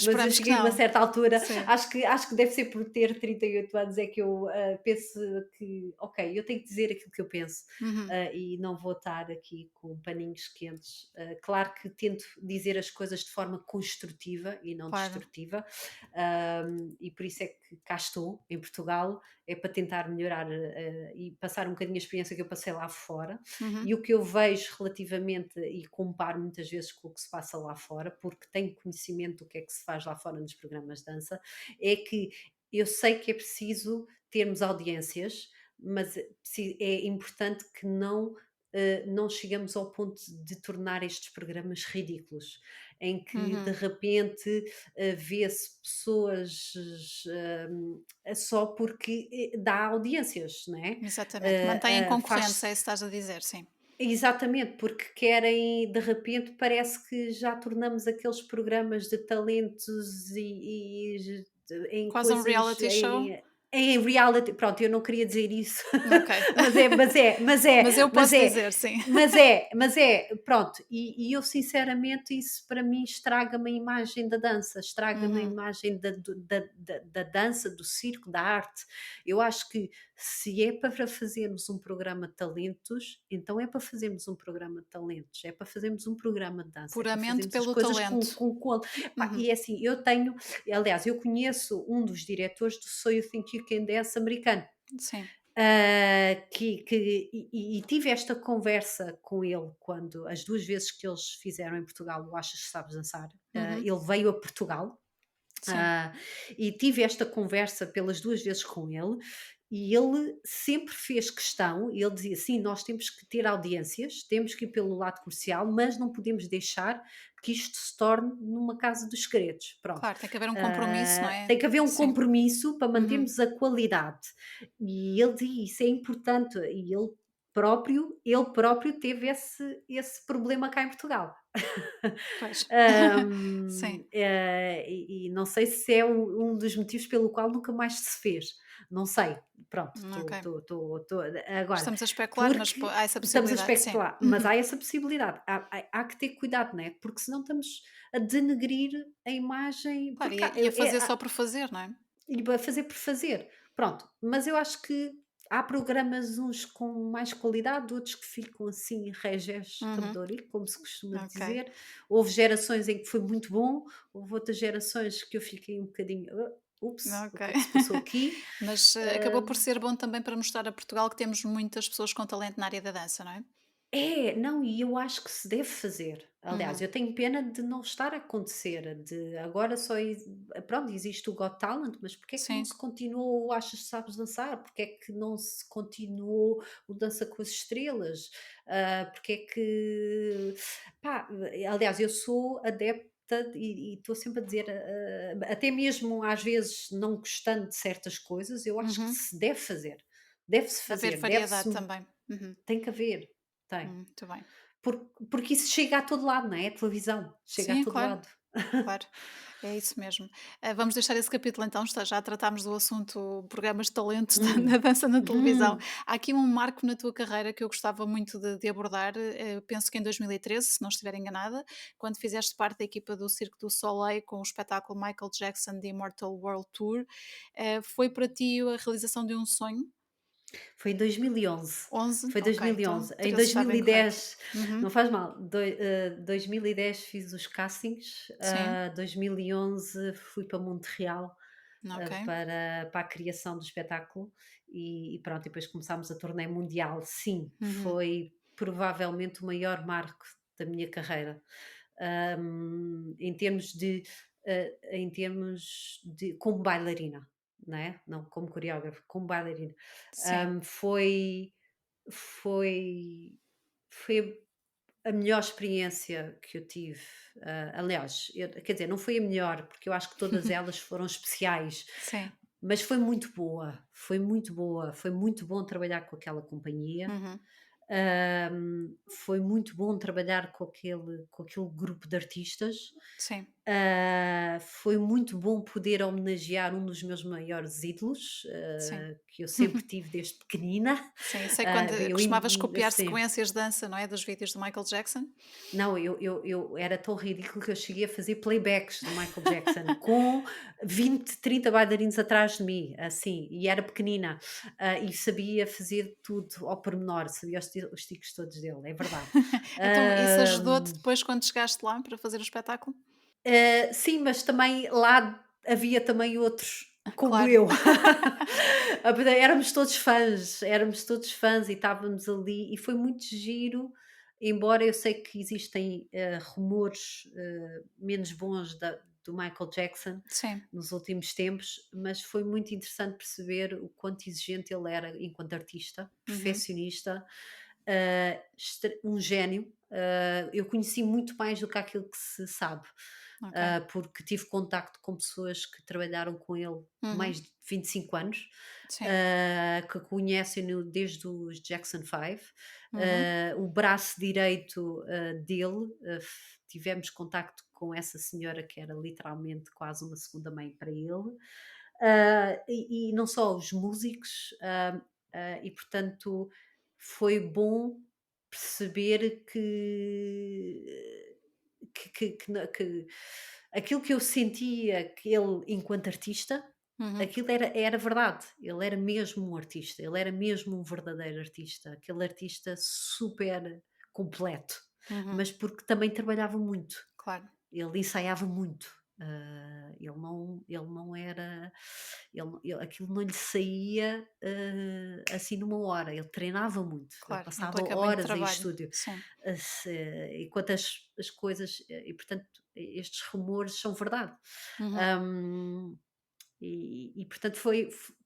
mas eu
Esperamos que
cheguei a uma
não.
certa altura,
Sim.
acho que deve ser por ter 38 anos é que eu penso que, ok, eu tenho que dizer aquilo que eu penso,
Uhum.
e não vou estar aqui com paninhos quentes. Claro que tento dizer as coisas de forma construtiva e não
Claro.
destrutiva, e por isso é que cá estou, em Portugal, é para tentar melhorar e passar um bocadinho a experiência que eu passei lá fora
Uhum.
e o que eu vejo relativamente e comparo muitas vezes com o que se passa lá fora, porque tenho conhecimento do que é que se faz lá fora nos programas de dança, é que eu sei que é preciso termos audiências, mas é importante que não chegamos ao ponto de tornar estes programas ridículos, em que de
Uhum.
repente vê-se pessoas só porque dá audiências, não é?
Exatamente. Mantêm
Faz
concorrentes, é isso que estás a dizer, sim.
Exatamente, porque querem, de repente, parece que já tornamos aqueles programas de talentos em
Quase um
coisas,
reality show?
em reality. Pronto, eu não queria dizer isso,
Ok. Mas eu
mas
posso
é,
dizer, sim.
pronto. E eu, sinceramente, isso para mim estraga-me a imagem da dança, estraga-me a
Uhum.
imagem da dança, do circo, da arte. Eu acho que se é para fazermos um programa de talentos, então é para fazermos um programa de talentos, é para fazermos um programa de dança, é para
Puramente
fazermos as
pelo
coisas
talento.
pá,
Uhum.
e é assim, aliás, eu conheço um dos diretores do So You Think You Can Dance americano,
Sim.
e tive esta conversa com ele quando as 2 vezes que eles fizeram em Portugal o Achas que Sabes Dançar,
Uhum.
ele veio a Portugal.
Sim.
Ah, e tive esta conversa pelas 2 vezes com ele, e ele sempre fez questão, e ele dizia: "Sim, nós temos que ter audiências, temos que ir pelo lado comercial, mas não podemos deixar que isto se torne numa casa dos segredos", pronto.
Claro, tem que haver um compromisso, não é?
Tem que haver um
Sim.
compromisso para
Uhum.
mantermos a qualidade, e ele dizia: "Isso é importante", e ele próprio teve esse problema cá em Portugal.
Pois. Sim.
E não sei se é um dos motivos pelo qual nunca mais se fez, não sei, pronto,
Ok.
agora,
Estamos a especular, mas
porque
há essa
estamos a
possibilidade, sim.
especular, mas
Uhum.
há essa possibilidade, há que ter cuidado, não é? Porque senão estamos a denegrir a imagem,
Claro,
porque
e a fazer só por fazer, não é?
e a fazer por fazer. Pronto, mas eu acho que há programas uns com mais qualidade, outros que ficam assim regés
Uhum.
rabdori, como se costuma
Ok,
dizer. Houve gerações em que foi muito bom, houve outras gerações que eu fiquei um bocadinho: ups, o
ok.
que é que se passou aqui?".
Mas, acabou por
Hã,
ser bom também para mostrar a Portugal que temos muitas pessoas com talento na área da dança, não é?
não, e eu acho que se deve fazer. Aliás,
Uhum.
eu tenho pena de não estar a acontecer, de agora pronto, existe o Got Talent, mas porque é que não
Sim.
se continuou o Achas que Sabes Dançar? Porque é que não se continuou o Dança com as Estrelas? Porque é que pá, aliás, eu sou adepta e estou sempre a dizer, até mesmo às vezes não gostando de certas coisas, eu acho que
Uhum.
se deve fazer. Deve-se
Haver
fazer,
variedade também. Uhum.
tem que haver, tem.
Muito bem.
Porque isso chega a todo lado, não é? A televisão, chega a
Sim,
todo
claro.
lado.
Claro, é isso mesmo. Vamos deixar esse capítulo então, já tratámos do assunto programas de talentos na
Hum.
dança na televisão.
Uhum.
Há aqui um marco na tua carreira que eu gostava muito de abordar, penso que em 2013, se não estiver enganada, quando fizeste parte da equipa do Circo du Soleil com o espetáculo Michael Jackson The Immortal World Tour. Foi para ti a realização de um sonho?
Foi em 2011.
11?
Foi
Ok, então
2011. Em
13 está bem correto.
2010,
Uhum.
não faz mal, 2010 fiz os castings,
Sim,
2011 fui para Montreal,
ok.
para a criação do espetáculo e pronto, e depois começámos a turnê mundial. Sim,
Uhum.
foi provavelmente o maior marco da minha carreira. Em termos de como bailarina, não é? Não como coreógrafa, como bailarina.
Sim.
Foi foi foi a melhor experiência que eu tive. Aliás, quer dizer, não foi a melhor, porque eu acho que todas elas foram especiais,
Sim.
mas foi muito boa, foi muito boa, foi muito bom trabalhar com aquela companhia.
Uhum.
Foi muito bom trabalhar com aquele grupo de artistas.
Sim.
Foi muito bom poder homenagear um dos meus maiores ídolos,
Sim.
que eu sempre tive desde pequenina.
Sim, sei quando
Eu
costumavas copiar
assim,
sequências de dança, não é, dos vídeos do Michael Jackson?
não, eu era tão ridículo que eu cheguei a fazer playbacks do Michael Jackson com 20, 30 bailarinos atrás de mim, assim, e era pequenina, e sabia fazer tudo ao pormenor, sabia os tiques todos dele, é verdade.
Então isso
Hã,
ajudou-te depois quando chegaste lá para fazer o espetáculo?
sim, mas também lá havia também outros como
Claro.
eu. Éramos todos fãs e estávamos ali e foi muito giro, embora eu sei que existem, rumores, menos bons do Michael Jackson
Sim.
nos últimos tempos, mas foi muito interessante perceber o quanto exigente ele era enquanto artista,
Uhum.
perfeccionista, um gênio. Eu conheci muito mais do que aquilo que se sabe,
Ok.
porque tive contacto com pessoas que trabalharam com ele
Uhum.
mais de 25 anos,
Sim.
que conhecem-no desde os Jackson 5.
Uhum.
O braço direito dele, tivemos contacto com essa senhora que era literalmente quase uma segunda mãe para ele. E não só os músicos, e portanto foi bom perceber que aquilo que eu sentia que ele enquanto artista,
Uhum.
aquilo era verdade, ele era mesmo um artista, ele era mesmo um verdadeiro artista, aquele artista super completo,
Uhum.
mas porque também trabalhava muito.
Claro.
Ele ensaiava muito, ele não era aquilo não lhe saía, assim numa hora, ele treinava muito, ele
Claro,
passava
implica muito
horas em
trabalho.
estúdio,
Sim.
se enquanto as coisas e portanto estes rumores são verdade.
Uhum.
Hum, e portanto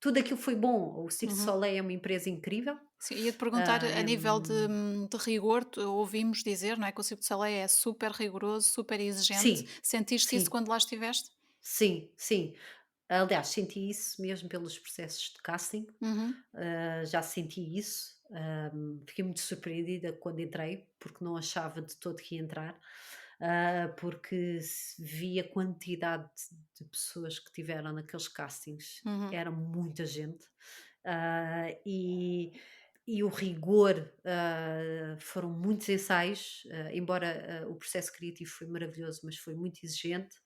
tudo aquilo foi bom, o Cirque du
Uhum.
Soleil é uma empresa incrível,
Sim, ia-te perguntar a
é
nível de rigor, ouvimos dizer, não é, que o Cirque du Soleil é super rigoroso, super exigente.
sim,
Sentiste isso
sim,
quando lá estiveste?
sim, sim. Aliás, senti isso mesmo pelos processos de casting,
Uhum.
já senti isso. Fiquei muito surpreendida quando entrei, porque não achava de todo que ia entrar, porque vi a quantidade de pessoas que tiveram naqueles castings,
Uhum.
era muita gente, ah, e, e o rigor, foram muitos ensaios, embora o processo criativo foi maravilhoso, mas foi muito exigente.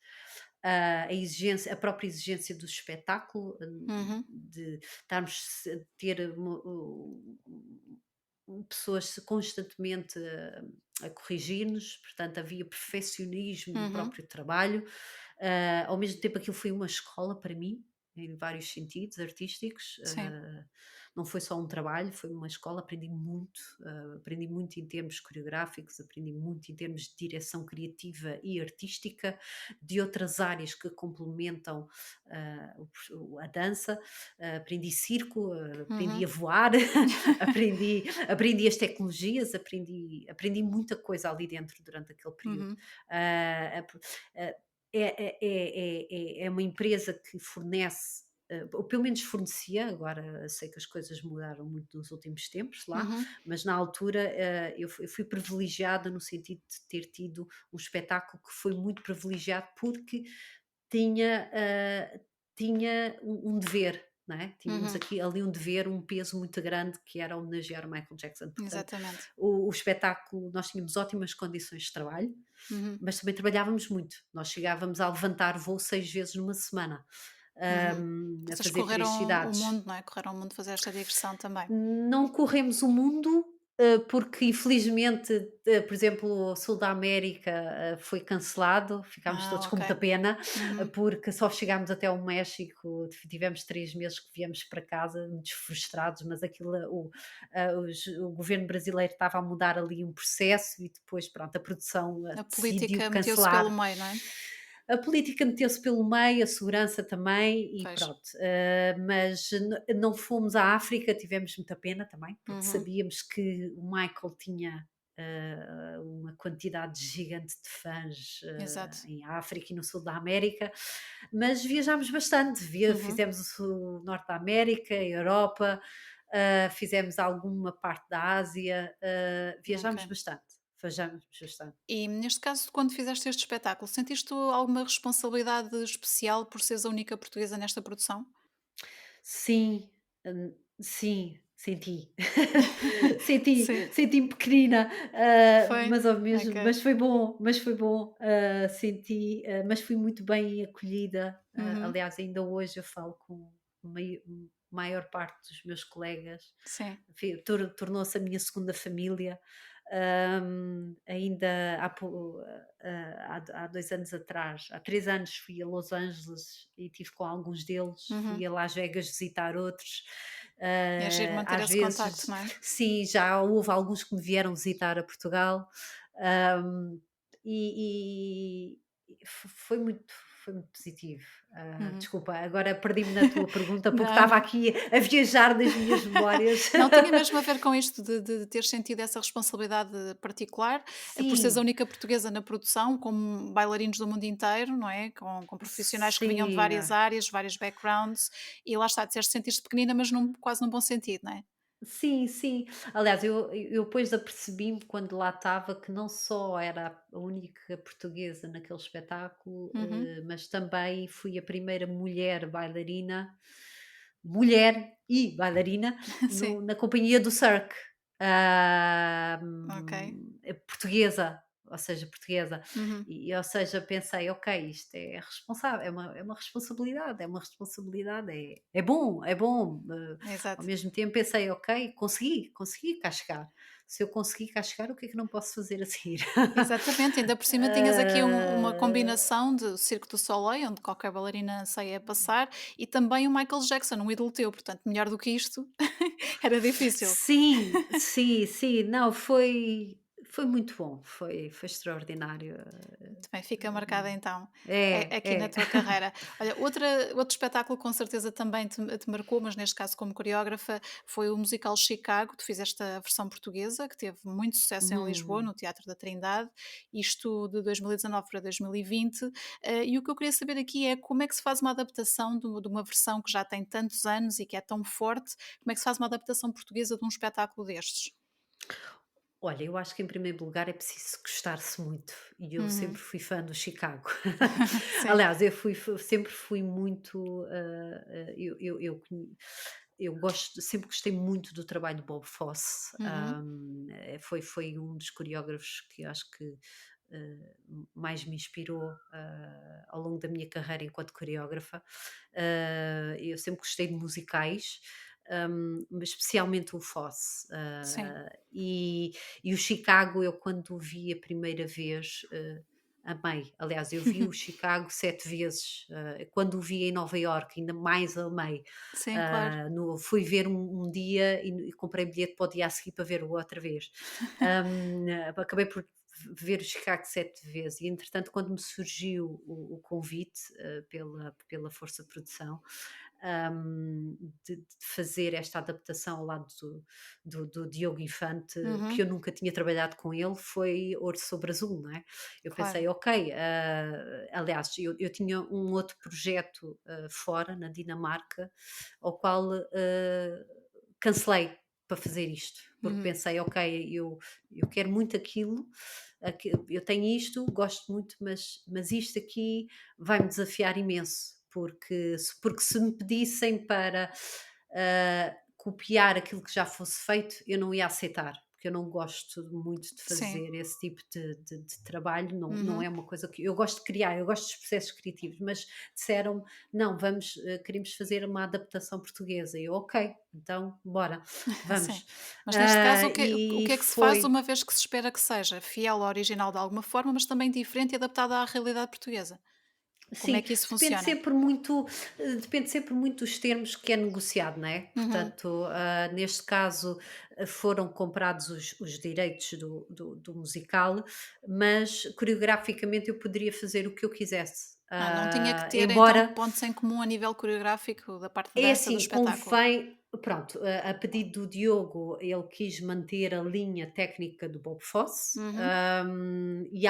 A própria exigência do espetáculo,
Uhum.
de estarmos a ter pessoas constantemente a corrigir-nos, portanto havia perfeccionismo no
Uhum.
próprio trabalho. Ao mesmo tempo aquilo foi uma escola para mim, em vários sentidos artísticos.
Sim.
Não foi só um trabalho, foi uma escola, aprendi muito em termos coreográficos, aprendi muito em termos de direção criativa e artística, de outras áreas que complementam a dança. Aprendi circo, aprendi a
Uhum.
voar, aprendi as tecnologias, aprendi muita coisa ali dentro durante aquele período.
Uhum.
Ah, ah, é uma empresa que fornece, ou pelo menos fornecia, agora sei que as coisas mudaram muito nos últimos tempos lá,
Uhum.
mas na altura eu fui privilegiada no sentido de ter tido um espetáculo que foi muito privilegiado porque tinha, tinha um dever, não é? Tínhamos
Uhum.
aqui ali um dever, um peso muito grande que era homenagear o Michael Jackson. Portanto,
Exatamente.
o espetáculo, nós tínhamos ótimas condições de trabalho,
Uhum.
mas também trabalhávamos muito. Nós chegávamos a levantar voo 6 vezes numa semana,
Uhum.
a
Vocês
fazer 3
correram o
cidades.
mundo, não é? Correram o mundo fazer esta digressão também.
Não corremos o mundo, porque infelizmente, por exemplo, o sul da América, foi cancelado, ficámos
Ah,
todos com
ok.
muita pena,
Uhum.
porque só chegámos até ao México, tivemos 3 meses que viemos para casa muito frustrados, mas aquilo, o governo brasileiro estava a mudar ali um processo e depois, pronto, a produção,
A
decidiu
política meteu-se pelo
cancelar.
meio, não é?
A política meteu-se pelo meio, a segurança também e
Pois.
pronto. Mas não fomos à África, tivemos muita pena também, porque
Uhum.
sabíamos que o Michael tinha uma quantidade gigante de fãs
Exato.
em África e no sul da América, mas viajámos bastante,
Uhum.
fizemos o norte da América, a Europa, fizemos alguma parte da Ásia,
Ok.
viajámos bastante, viajámos bastante.
E neste caso, quando fizeste este espetáculo, sentiste alguma responsabilidade especial por seres a única portuguesa nesta produção?
Sim, sim, senti. Senti,
Sim.
senti-me pequenina,
Foi?
mas ao mesmo
Ok.
mas foi bom, senti, mas fui muito bem acolhida,
Uhum.
aliás, ainda hoje eu falo com mai maior parte dos meus colegas,
Sim.
enfim, tornou-se a minha segunda família, ainda há 2 anos atrás, há 3 anos fui a Los Angeles e estive com alguns deles, fui
Uhum.
a Las Vegas visitar outros,
É giro manter
às
esse contacto,
vezes
não é?
sim, já houve alguns que me vieram visitar a Portugal, hum, e foi muito positivo.
Uhum.
Desculpa, agora perdi-me na tua pergunta, porque
Não,
estava
não.
aqui a viajar nas minhas memórias.
Não, tinha mesmo a ver com isto de teres sentido essa responsabilidade particular, por seres a
Sim,
única portuguesa na produção, com bailarinos do mundo inteiro, não é? Com profissionais que vinham de
sim.
várias áreas, vários backgrounds, e lá está, disseste que sentiste pequenina, mas quase num bom sentido, não é?
Sim, sim. Aliás, eu depois apercebi-me quando lá estava que não só era a única portuguesa naquele espetáculo,
Uhum.
mas também fui a primeira mulher e bailarina
Sim,
na companhia do Cirque,
ok.
portuguesa, ou seja, portuguesa.
Uhum.
Ou seja, pensei, ok, isto é responsável, é uma responsabilidade, é bom. Ao
Exato.
mesmo tempo pensei: "Ok, consegui cá chegar. Se eu consegui cá chegar, o que é que não posso fazer a seguir?"
Exatamente, ainda por cima tinhas aqui uma
Ah,
combinação de Cirque du Soleil, onde qualquer bailarina anseia passar, e também o Michael Jackson, um ídolo teu, portanto, melhor do que isto era difícil.
sim, sim, sim. Não, foi muito bom, foi extraordinário.
Muito bem, fica marcada então,
É,
aqui na
é.
tua carreira. Olha, outro espetáculo com certeza também te marcou, mas neste caso como coreógrafa, foi o musical Chicago. Tu fizeste a versão portuguesa, que teve muito sucesso em Lisboa,
Uhum.
no Teatro da Trindade, isto de 2019 para 2020. E o que eu queria saber aqui é como é que se faz uma adaptação de uma versão que já tem tantos anos e que é tão forte, como é que se faz uma adaptação portuguesa de um espetáculo destes?
Olha, eu acho que em primeiro lugar é preciso gostar-se muito, e eu sempre
Uhum.
fui fã do Chicago.
Sim.
Aliás, sempre fui muito, eu gosto sempre gostei muito do trabalho de Bob Fosse,
Uhum.
foi um dos coreógrafos que eu acho que, mais me inspirou, ao longo da minha carreira enquanto coreógrafa. Eu sempre gostei de musicais, mas especialmente o Fosse.
Sim.
E o Chicago, eu quando o vi a primeira vez, amei. Aliás, eu vi o Chicago 7 vezes. Quando o vi em Nova Iorque, ainda mais amei.
Sim, claro.
Fui ver um dia e comprei bilhete para o dia a seguir para ver-o outra vez. Acabei por ver o Chicago 7 vezes e entretanto quando me surgiu o convite, pela Força Produção, de fazer esta adaptação ao lado do Diogo Infante, que eu
Uhum.
nunca tinha trabalhado com ele, foi Ouro sobre Azul, não é? Eu
Claro.
pensei: "Ok", aliás, eu tinha um outro projeto, fora, na Dinamarca, ao qual, cancelei para fazer isto, porque
Uhum.
pensei: "Ok, eu quero muito aquilo, eu tenho isto, gosto muito, mas isto aqui vai-me desafiar imenso", porque se me pedissem para, copiar aquilo que já fosse feito, eu não ia aceitar, porque eu não gosto muito de
Sim.
fazer esse tipo de trabalho, não é
Uhum.
uma coisa que eu gosto de criar, eu gosto dos processos criativos, mas disseram: "Não, queremos fazer uma adaptação portuguesa", e eu: "Ok, então bora,
Sim.
vamos".
Mas neste caso, o
E
que é que se faz
foi
uma vez que se espera que seja fiel ao original de alguma forma, mas também diferente e adaptada à realidade portuguesa? Como é
sim,
que isso funciona?
depende sempre muito dos termos que é negociado, não é?
Uhum.
Portanto, neste caso, foram comprados os direitos do musical, mas coreograficamente eu poderia fazer o que eu quisesse.
Ah, não tinha que ter então
Embora
pontos em comum a nível coreográfico da parte de
é
dança do
assim,
espetáculo?
pronto, a pedido do Diogo, ele quis manter a linha técnica do Bob Fosse,
Uhum.
e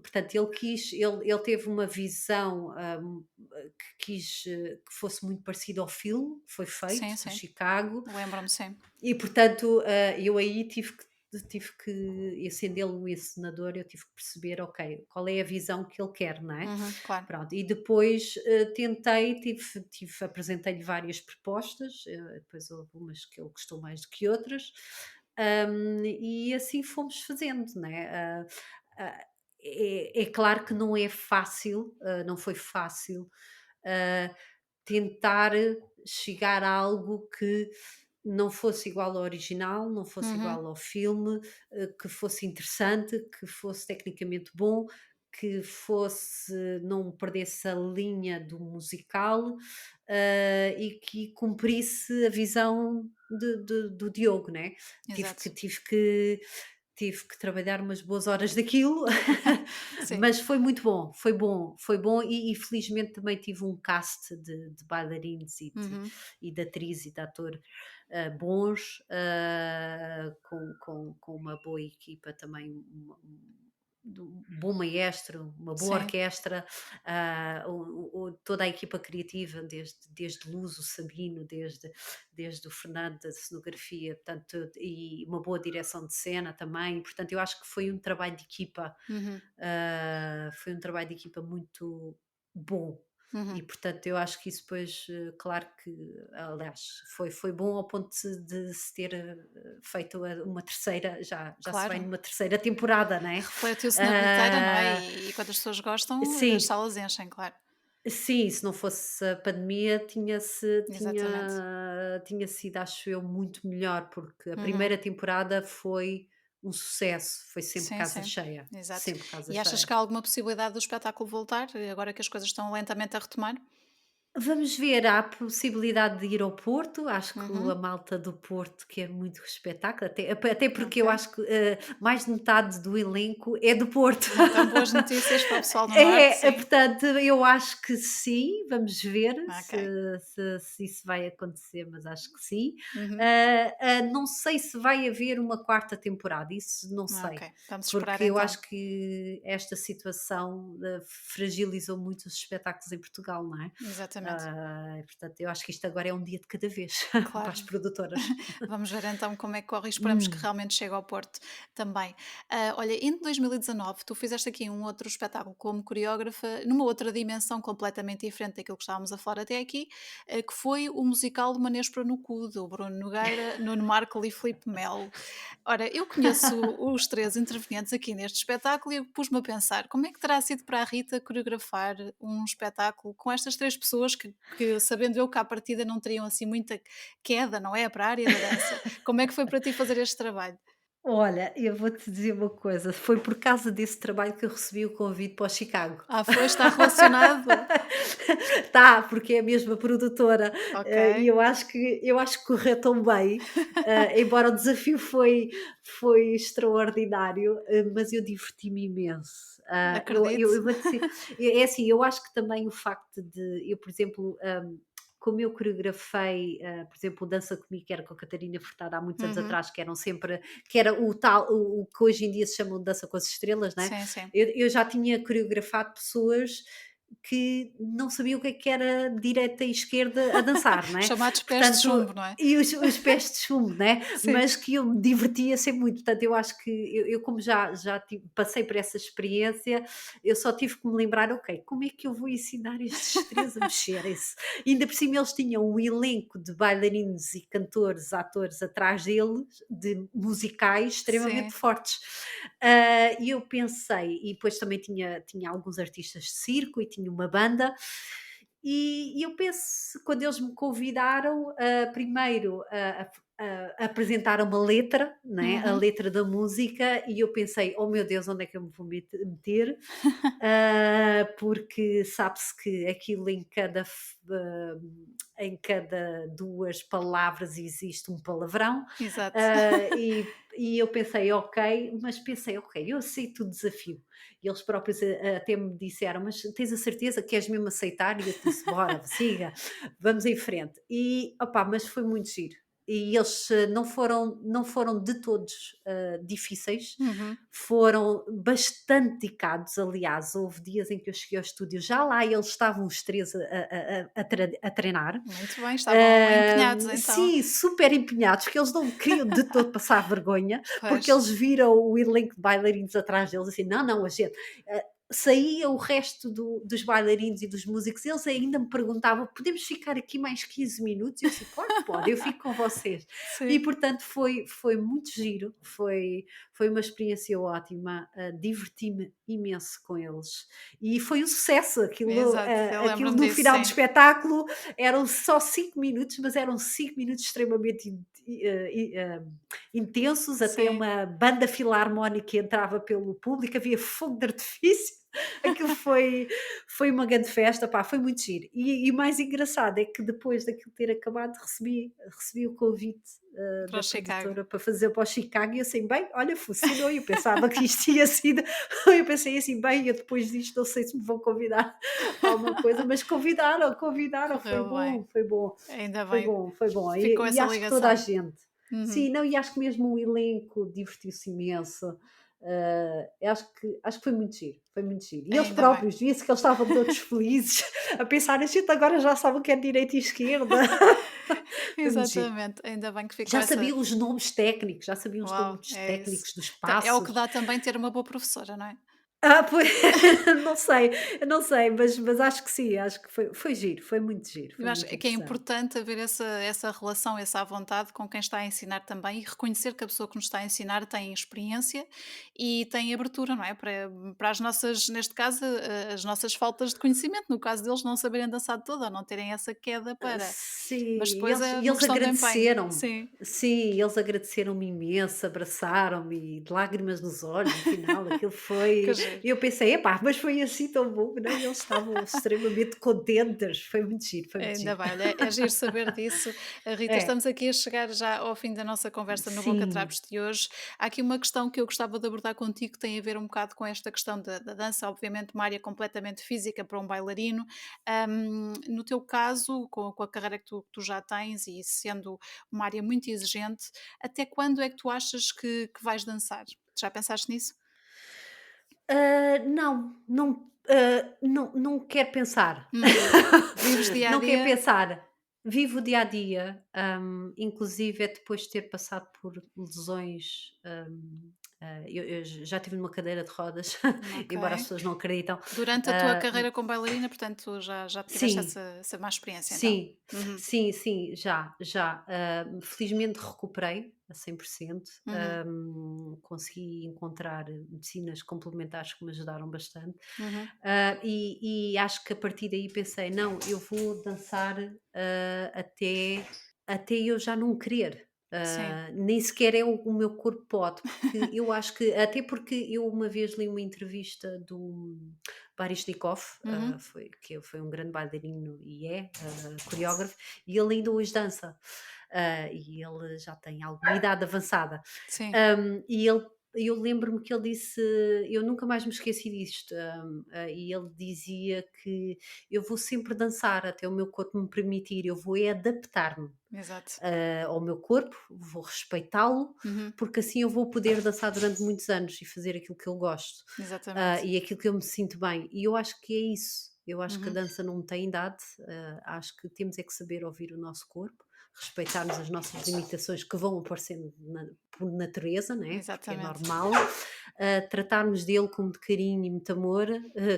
portanto, ele teve uma visão, que quis que fosse muito parecido ao filme que foi feito,
Sim,
do
sim.
Chicago,
Lembro-me, sim.
e portanto, eu aí tive que acender-lhe o encenador, eu tive que perceber, ok, qual é a visão que ele quer, não é?
Uhum, claro.
Pronto, e depois apresentei-lhe várias propostas, depois houve umas que ele gostou mais do que outras, e assim fomos fazendo, né? É claro que não é fácil, não foi fácil, ah, tentar chegar a algo que não fosse igual ao original, não fosse
Uhum,
igual ao filme, que fosse interessante, que fosse tecnicamente bom, que fosse não perdesse a linha do musical, e que cumprisse a visão do Diogo, né? Tive que,
exato.
tive que tive que trabalhar umas boas horas daquilo,
Sim.
mas foi muito bom, foi bom, foi bom e felizmente também tive um cast de bailarinos
Uhum.
e de atriz e de ator bons, com uma boa equipa também, um bom maestro, uma boa
Sim.
orquestra, toda a equipa criativa, desde Luz, o Sabino, desde o Fernando da cenografia, portanto, e uma boa direção de cena também. Portanto, eu acho que foi um trabalho de equipa,
Uhum,
foi um trabalho de equipa muito bom. E
uhum.
portanto, eu acho que isso depois, claro que, aliás, foi bom ao ponto de se ter feito uma terceira, já se vai
Claro.
numa terceira temporada, não é?
Reflete-se na bilheteira, não é?
Ah,
E quando as pessoas gostam, as
sim,
salas enchem, claro.
sim, se não fosse a pandemia
Exatamente.
tinha sido, acho eu, muito melhor, porque a
Uhum.
primeira temporada foi um sucesso, foi sempre
Sim,
casa
sim.
cheia,
Exato.
sempre casa
E achas
cheia.
que há alguma possibilidade do espetáculo voltar, agora que as coisas estão lentamente a retomar?
Vamos ver, há a possibilidade de ir ao Porto, acho que a
Uhum.
malta do Porto quer muito espetáculo, até porque
Ok.
eu acho que mais de metade do elenco é do Porto.
Então, boas notícias para o pessoal no Norte, sim.
Portanto, eu acho que sim, vamos ver
Ok.
se isso vai acontecer, mas acho que sim.
Uhum.
Não sei se vai haver uma quarta temporada, isso não
Ok.
sei,
Vamos esperar
porque eu
então.
acho que esta situação fragilizou muito os espetáculos em Portugal, não é?
Exatamente.
Portanto, eu acho que isto agora é um dia de cada vez para
Claro.
as produtoras.
Vamos ver então como é que corre e esperamos que
Hum,
realmente chegue ao Porto também. Olha, em 2019 tu fizeste aqui um outro espetáculo como coreógrafa, numa outra dimensão completamente diferente daquilo que estávamos a falar até aqui, que foi o musical de Manês para no Cu, do Bruno Nogueira, Nuno Marco e Filipe Melo. Ora, eu conheço os três intervenientes aqui neste espetáculo e eu pus-me a pensar como é que terá sido para a Rita coreografar um espetáculo com estas três pessoas que sabendo eu que à partida não teriam assim muita queda, não é? Para a área da dança. Como é que foi para ti fazer este trabalho?
Olha, eu vou-te dizer uma coisa, foi por causa desse trabalho que eu recebi o convite para o Chicago.
Ah, foi? Está relacionado?
Tá, porque é a mesma produtora,
Ok.
e eu acho que correu tão bem, embora o desafio foi extraordinário, mas eu diverti-me imenso. Eu
Acredito.
vou dizer, é assim, eu acho que também o facto de eu, por exemplo, como eu coreografei, por exemplo, o Dança Comigo, que era com a Catarina Furtado há muitos anos
Uhum.
atrás, que era o tal, o que hoje em dia se chama de Dança com as Estrelas, não é?
Sim, sim.
Eu já tinha coreografado pessoas que não sabiam o que era direita e esquerda a dançar, não é?
Chamados pés de
Portanto,
chumbo, não é?
e os pés de chumbo, né?
Sim.
Mas que eu me divertia sempre muito. Portanto, eu acho que eu como passei por essa experiência, eu só tive que me lembrar, ok, como é que eu vou ensinar estes três a mexerem-se? Ainda por cima eles tinham um elenco de bailarinos e cantores, atores atrás deles, de musicais extremamente
Sim.
fortes. E eu pensei, e depois também tinha alguns artistas de circo e tinha uma banda, e eu penso, quando eles me convidaram, primeiro a apresentar uma letra, né, a
Uhum.
letra da música, e eu pensei: "Oh meu Deus, onde é que eu me vou meter?" Porque sabe-se que aquilo em cada 2 palavras existe um palavrão,
Exato.
e eu pensei: "Ok", mas pensei: "Ok, eu aceito o desafio". E eles próprios até me disseram: "Mas tens a certeza que queres mesmo aceitar?" E eu disse: "Bora, siga, vamos em frente". E opá, mas foi muito giro. e eles não foram de todos difíceis,
Uhum.
foram bastante dedicados. Aliás, houve dias em que eu cheguei ao estúdio, já lá eles estavam os três a treinar.
Muito bem, estavam empenhados então.
Sim, super empenhados, porque eles não queriam de todo passar vergonha, porque
Pois,
eles viram o elenco de bailarinos atrás deles assim: não, não, a gente. Saía o resto dos bailarinos e dos músicos, eles ainda me perguntavam: podemos ficar aqui mais 15 minutos? Eu disse: claro que pode, eu fico com vocês. E
sim,
portanto foi muito giro, foi uma experiência ótima, diverti-me imenso com eles. E foi um sucesso,
exato, eu
aquilo
lembro-me
no
disso,
final do
sim.
espetáculo eram só 5 minutos, mas eram 5 minutos extremamente intensos, até
Sim,
uma banda filarmónica entrava pelo público, havia fogo de artifício. Aquilo foi uma grande festa, pá, foi muito giro. E o mais engraçado é que depois daquilo ter acabado recebi o convite,
para
da
Chicago.
produtora para fazer para o Chicago e assim: "Bem, olha, funcionou", eu pensava que isto tinha sido eu pensei assim: "Bem, eu depois disto não sei se me vão convidar para alguma coisa", mas convidaram, foi
Correu bem,
bom, foi bom,
ainda
foi
bem,
bom, foi bom.
ficou
E
essa
acho que toda a
ligação.
gente
Uhum,
sim, não, e acho que mesmo o elenco divertiu-se imenso. Acho que foi muito giro, foi muito giro. E eles
ainda bem.
próprios, via-se que eles estavam todos felizes, a pensar: "A gente agora já sabe o que é direita e esquerda". Foi muito giro.
Exatamente, ainda bem que ficou
Já
essa.
sabiam os nomes técnicos, já sabiam os
Uau,
nomes
é isso.
técnicos dos
É o que
passos.
dá também ter uma boa professora, não é?
Pois, não sei, mas acho que sim, acho que foi giro, foi muito giro,
Eu
foi
acho
muito
que é
interessante.
importante haver essa relação, essa à vontade com quem está a ensinar também e reconhecer que a pessoa que nos está a ensinar tem experiência e tem abertura, não é? Para as nossas, neste caso, as nossas faltas de conhecimento. No caso deles, não saberem dançar de todo ou não terem essa queda para.
Sim,
Mas
e
depois
eles
é
e
uma
eles
questão de empenho.
agradeceram-me.
Sim,
Sim, eles agradeceram-me imenso, abraçaram-me, de lágrimas nos olhos, no final, aquilo
que
foi
giro.
e eu pensei: "Epá, mas foi assim tão bom", não, e eles estavam extremamente contentes, foi muito giro, foi muito
Ainda
giro.
bem, olha, é giro saber disso. Rita,
É,
estamos aqui a chegar já ao fim da nossa conversa no Boca
sim,
Trapos de hoje. Há aqui uma questão que eu gostava de abordar contigo, que tem a ver um bocado com esta questão da dança, obviamente uma área completamente física para um bailarino. No teu caso, com a carreira que tu já tens e sendo uma área muito exigente, até quando é que tu achas que vais dançar? Já pensaste nisso?
não quero pensar.
Uhum. Vives dia a
Não quero
dia?
pensar. Vivo o dia a dia, inclusive é depois de ter passado por lesões, eu já estive numa cadeira de rodas,
Ok.
embora as pessoas não acreditam.
Durante a tua
ah,
carreira como bailarina, portanto, já tiveste
sim,
essa má experiência então?
sim,
Uhum,
sim, sim, já. Felizmente recuperei a 100%,
uhum,
consegui encontrar medicinas complementares que me ajudaram bastante,
uhum.
e acho que a partir daí pensei: "Não, eu vou dançar, até eu já não querer".
Sim.
Nem sequer é o meu corpo pode, porque eu acho que até porque eu uma vez li uma entrevista do Baryshnikov,
Uhum.
foi um grande bailarino e coreógrafo, e ele ainda hoje dança. E ele já tem alguma idade avançada.
Sim.
E eu lembro-me que ele disse, eu nunca mais me esqueci disto, e ele dizia que eu vou sempre dançar até o meu corpo me permitir, eu vou é adaptar-me
Exato.
ao meu corpo, vou respeitá-lo,
Uhum.
porque assim eu vou poder dançar durante muitos anos e fazer aquilo que eu gosto,
Exatamente.
e aquilo que eu me sinto bem. E eu acho que é isso. Eu acho que a
Uhum.
dança não tem idade, acho que temos é que saber ouvir o nosso corpo, respeitarmos as nossas limitações que vão aparecendo por natureza, né? Porque é
Exatamente.
normal, tratarmos dele com muito carinho e muito amor,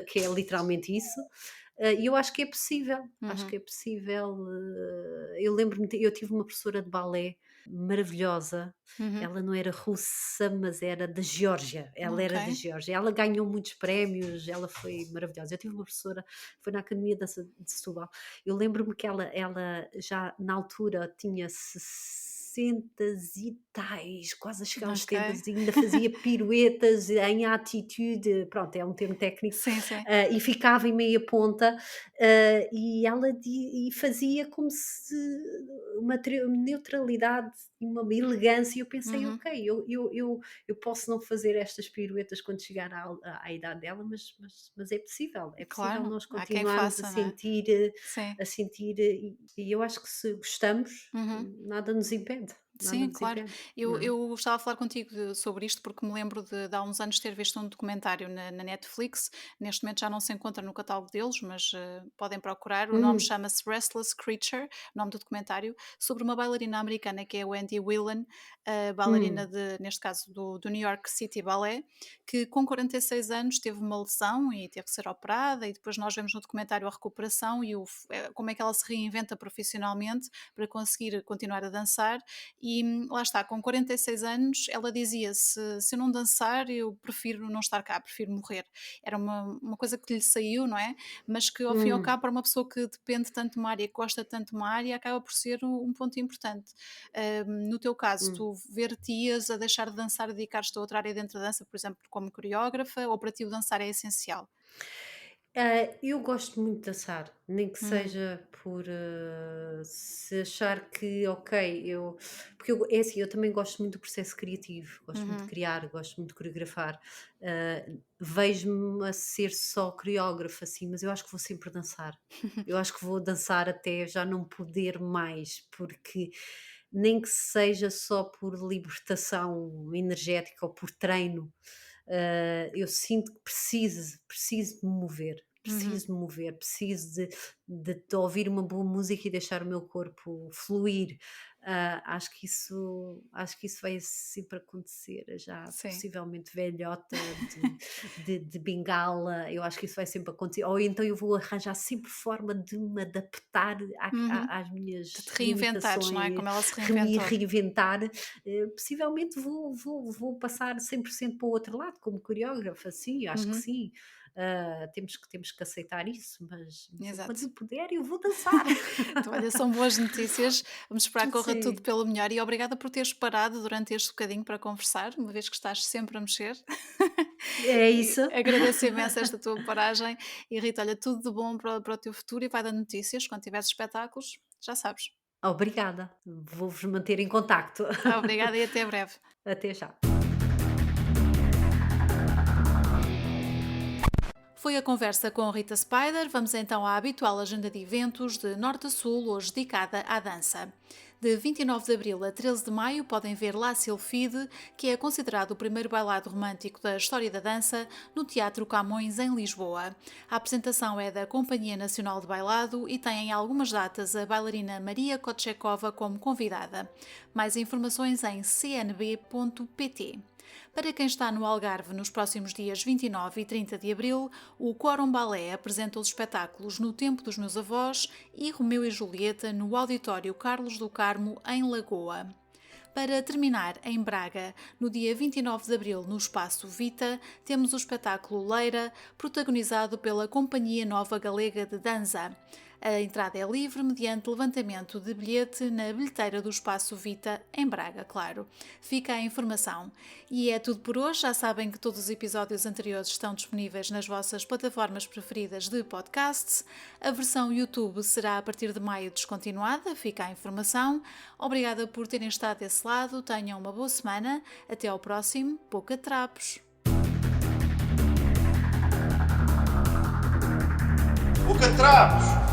que é literalmente isso. E eu acho que é possível, acho
Uhum.
que é possível. Eu lembro-me, eu tive uma professora de balé maravilhosa.
Uhum.
Ela não era russa, mas era da Geórgia. Ela
Ok.
era da Geórgia. Ela ganhou muitos prémios, ela foi maravilhosa. Eu tive uma professora, foi na Academia de Setúbal. Eu lembro-me que ela já na altura tinha 60 e tais, quase a chegar aos
Ok.
70, ainda fazia piruetas em atitude, pronto, é um termo técnico,
Sim, sim.
e ficava em meia ponta, e ela e fazia como se uma neutralidade e uma elegância, e eu pensei:
Uhum.
"Ok, eu posso não fazer estas piruetas quando chegar à idade dela, mas é possível
Claro,
nós
há quem
continuarmos
faça, não é? Sim.
a sentir, e eu acho que se gostamos,
Uhum.
nada nos impede, nada
Sim,
nos
claro.
impede,
Eu,
não é?
eu estava a falar contigo sobre isto porque me lembro de há uns anos ter visto um documentário na Netflix. Neste momento já não se encontra no catálogo deles, mas podem procurar. O nome
Hum,
chama-se Restless Creature, nome do documentário, sobre uma bailarina americana que é a Wendy Whelan, a bailarina
hum,
de, neste caso do New York City Ballet, que com 46 anos teve uma lesão e teve que ser operada. E depois nós vemos no documentário a recuperação e como é que ela se reinventa profissionalmente para conseguir continuar a dançar. E lá está, com 46 anos, ela dizia: se eu não dançar, eu prefiro não estar cá, prefiro morrer. Era uma coisa que lhe saiu, não é? Mas que ao fim e ao
hum,
cabo, para uma pessoa que depende tanto de uma área, que gosta tanto de uma área, acaba por ser um ponto importante. No teu caso,
hum.
tu ver-te-ias a deixar de dançar e dedicar-te a outra área dentro da dança, por exemplo, como coreógrafa, ou para ti o dançar é essencial?
Eu gosto muito de dançar, nem que
Uhum,
seja por, se achar que, ok, porque é assim, eu também gosto muito do processo criativo, gosto muito de
uhum,
criar, gosto muito de coreografar. Vejo-me a ser só coreógrafa, assim, mas eu acho que vou sempre dançar. Eu acho que vou dançar até já não poder mais, porque nem que seja só por libertação energética ou por treino, eu sinto que preciso de me mover,
uhum.
preciso de me mover, preciso de ouvir uma boa música e deixar o meu corpo fluir. Acho que isso vai sempre acontecer, já
Sim.
possivelmente velhota de bengala, eu acho que isso vai sempre acontecer, ou então eu vou arranjar sempre forma de me adaptar
Uhum.
às
De te
minhas
reinventares, não é?
limitações,
Como ela se reinventou.
reinventar. Possivelmente vou passar 100% para o outro lado, como coreógrafa, sim, acho que
Uhum.
sim. Temos que aceitar isso, mas enquanto
Exato.
eu puder, eu vou dançar.
Então, olha, são boas notícias. Vamos esperar que corra tudo
Sim,
pelo melhor e obrigada por teres parado durante este bocadinho para conversar, uma vez que estás sempre a mexer.
é
E
isso.
agradeço imenso esta tua paragem. E Rita, olha, tudo de bom para o teu futuro e vai dar notícias quando tiveres espetáculos, já sabes.
Obrigada, vou-vos manter em contacto.
Obrigada e até breve.
Até já.
Foi a conversa com Rita Spider. Vamos então à habitual agenda de eventos de norte a sul, hoje dedicada à dança. De 29 de abril a 13 de maio podem ver La Sylphide, que é considerado o primeiro bailado romântico da história da dança, no Teatro Camões, em Lisboa. A apresentação é da Companhia Nacional de Bailado e tem em algumas datas a bailarina Maria Kotchekova como convidada. Mais informações em cnb.pt. Para quem está no Algarve nos próximos dias 29 e 30 de abril, o Quórum Balé apresenta os espetáculos No Tempo dos Meus Avós e Romeu e Julieta no Auditório Carlos do Carmo, em Lagoa. Para terminar, em Braga, no dia 29 de abril, no Espaço Vita, temos o espetáculo Leira, protagonizado pela Companhia Nova Galega de Danza. A entrada é livre mediante levantamento de bilhete na bilheteira do Espaço Vita, em Braga, claro. Fica a informação. E é tudo por hoje. Já sabem que todos os episódios anteriores estão disponíveis nas vossas plataformas preferidas de podcasts. A versão YouTube será a partir de maio descontinuada, fica a informação. Obrigada por terem estado desse lado. Tenham uma boa semana. Até ao próximo Boca de Trapos.
O Catrapos!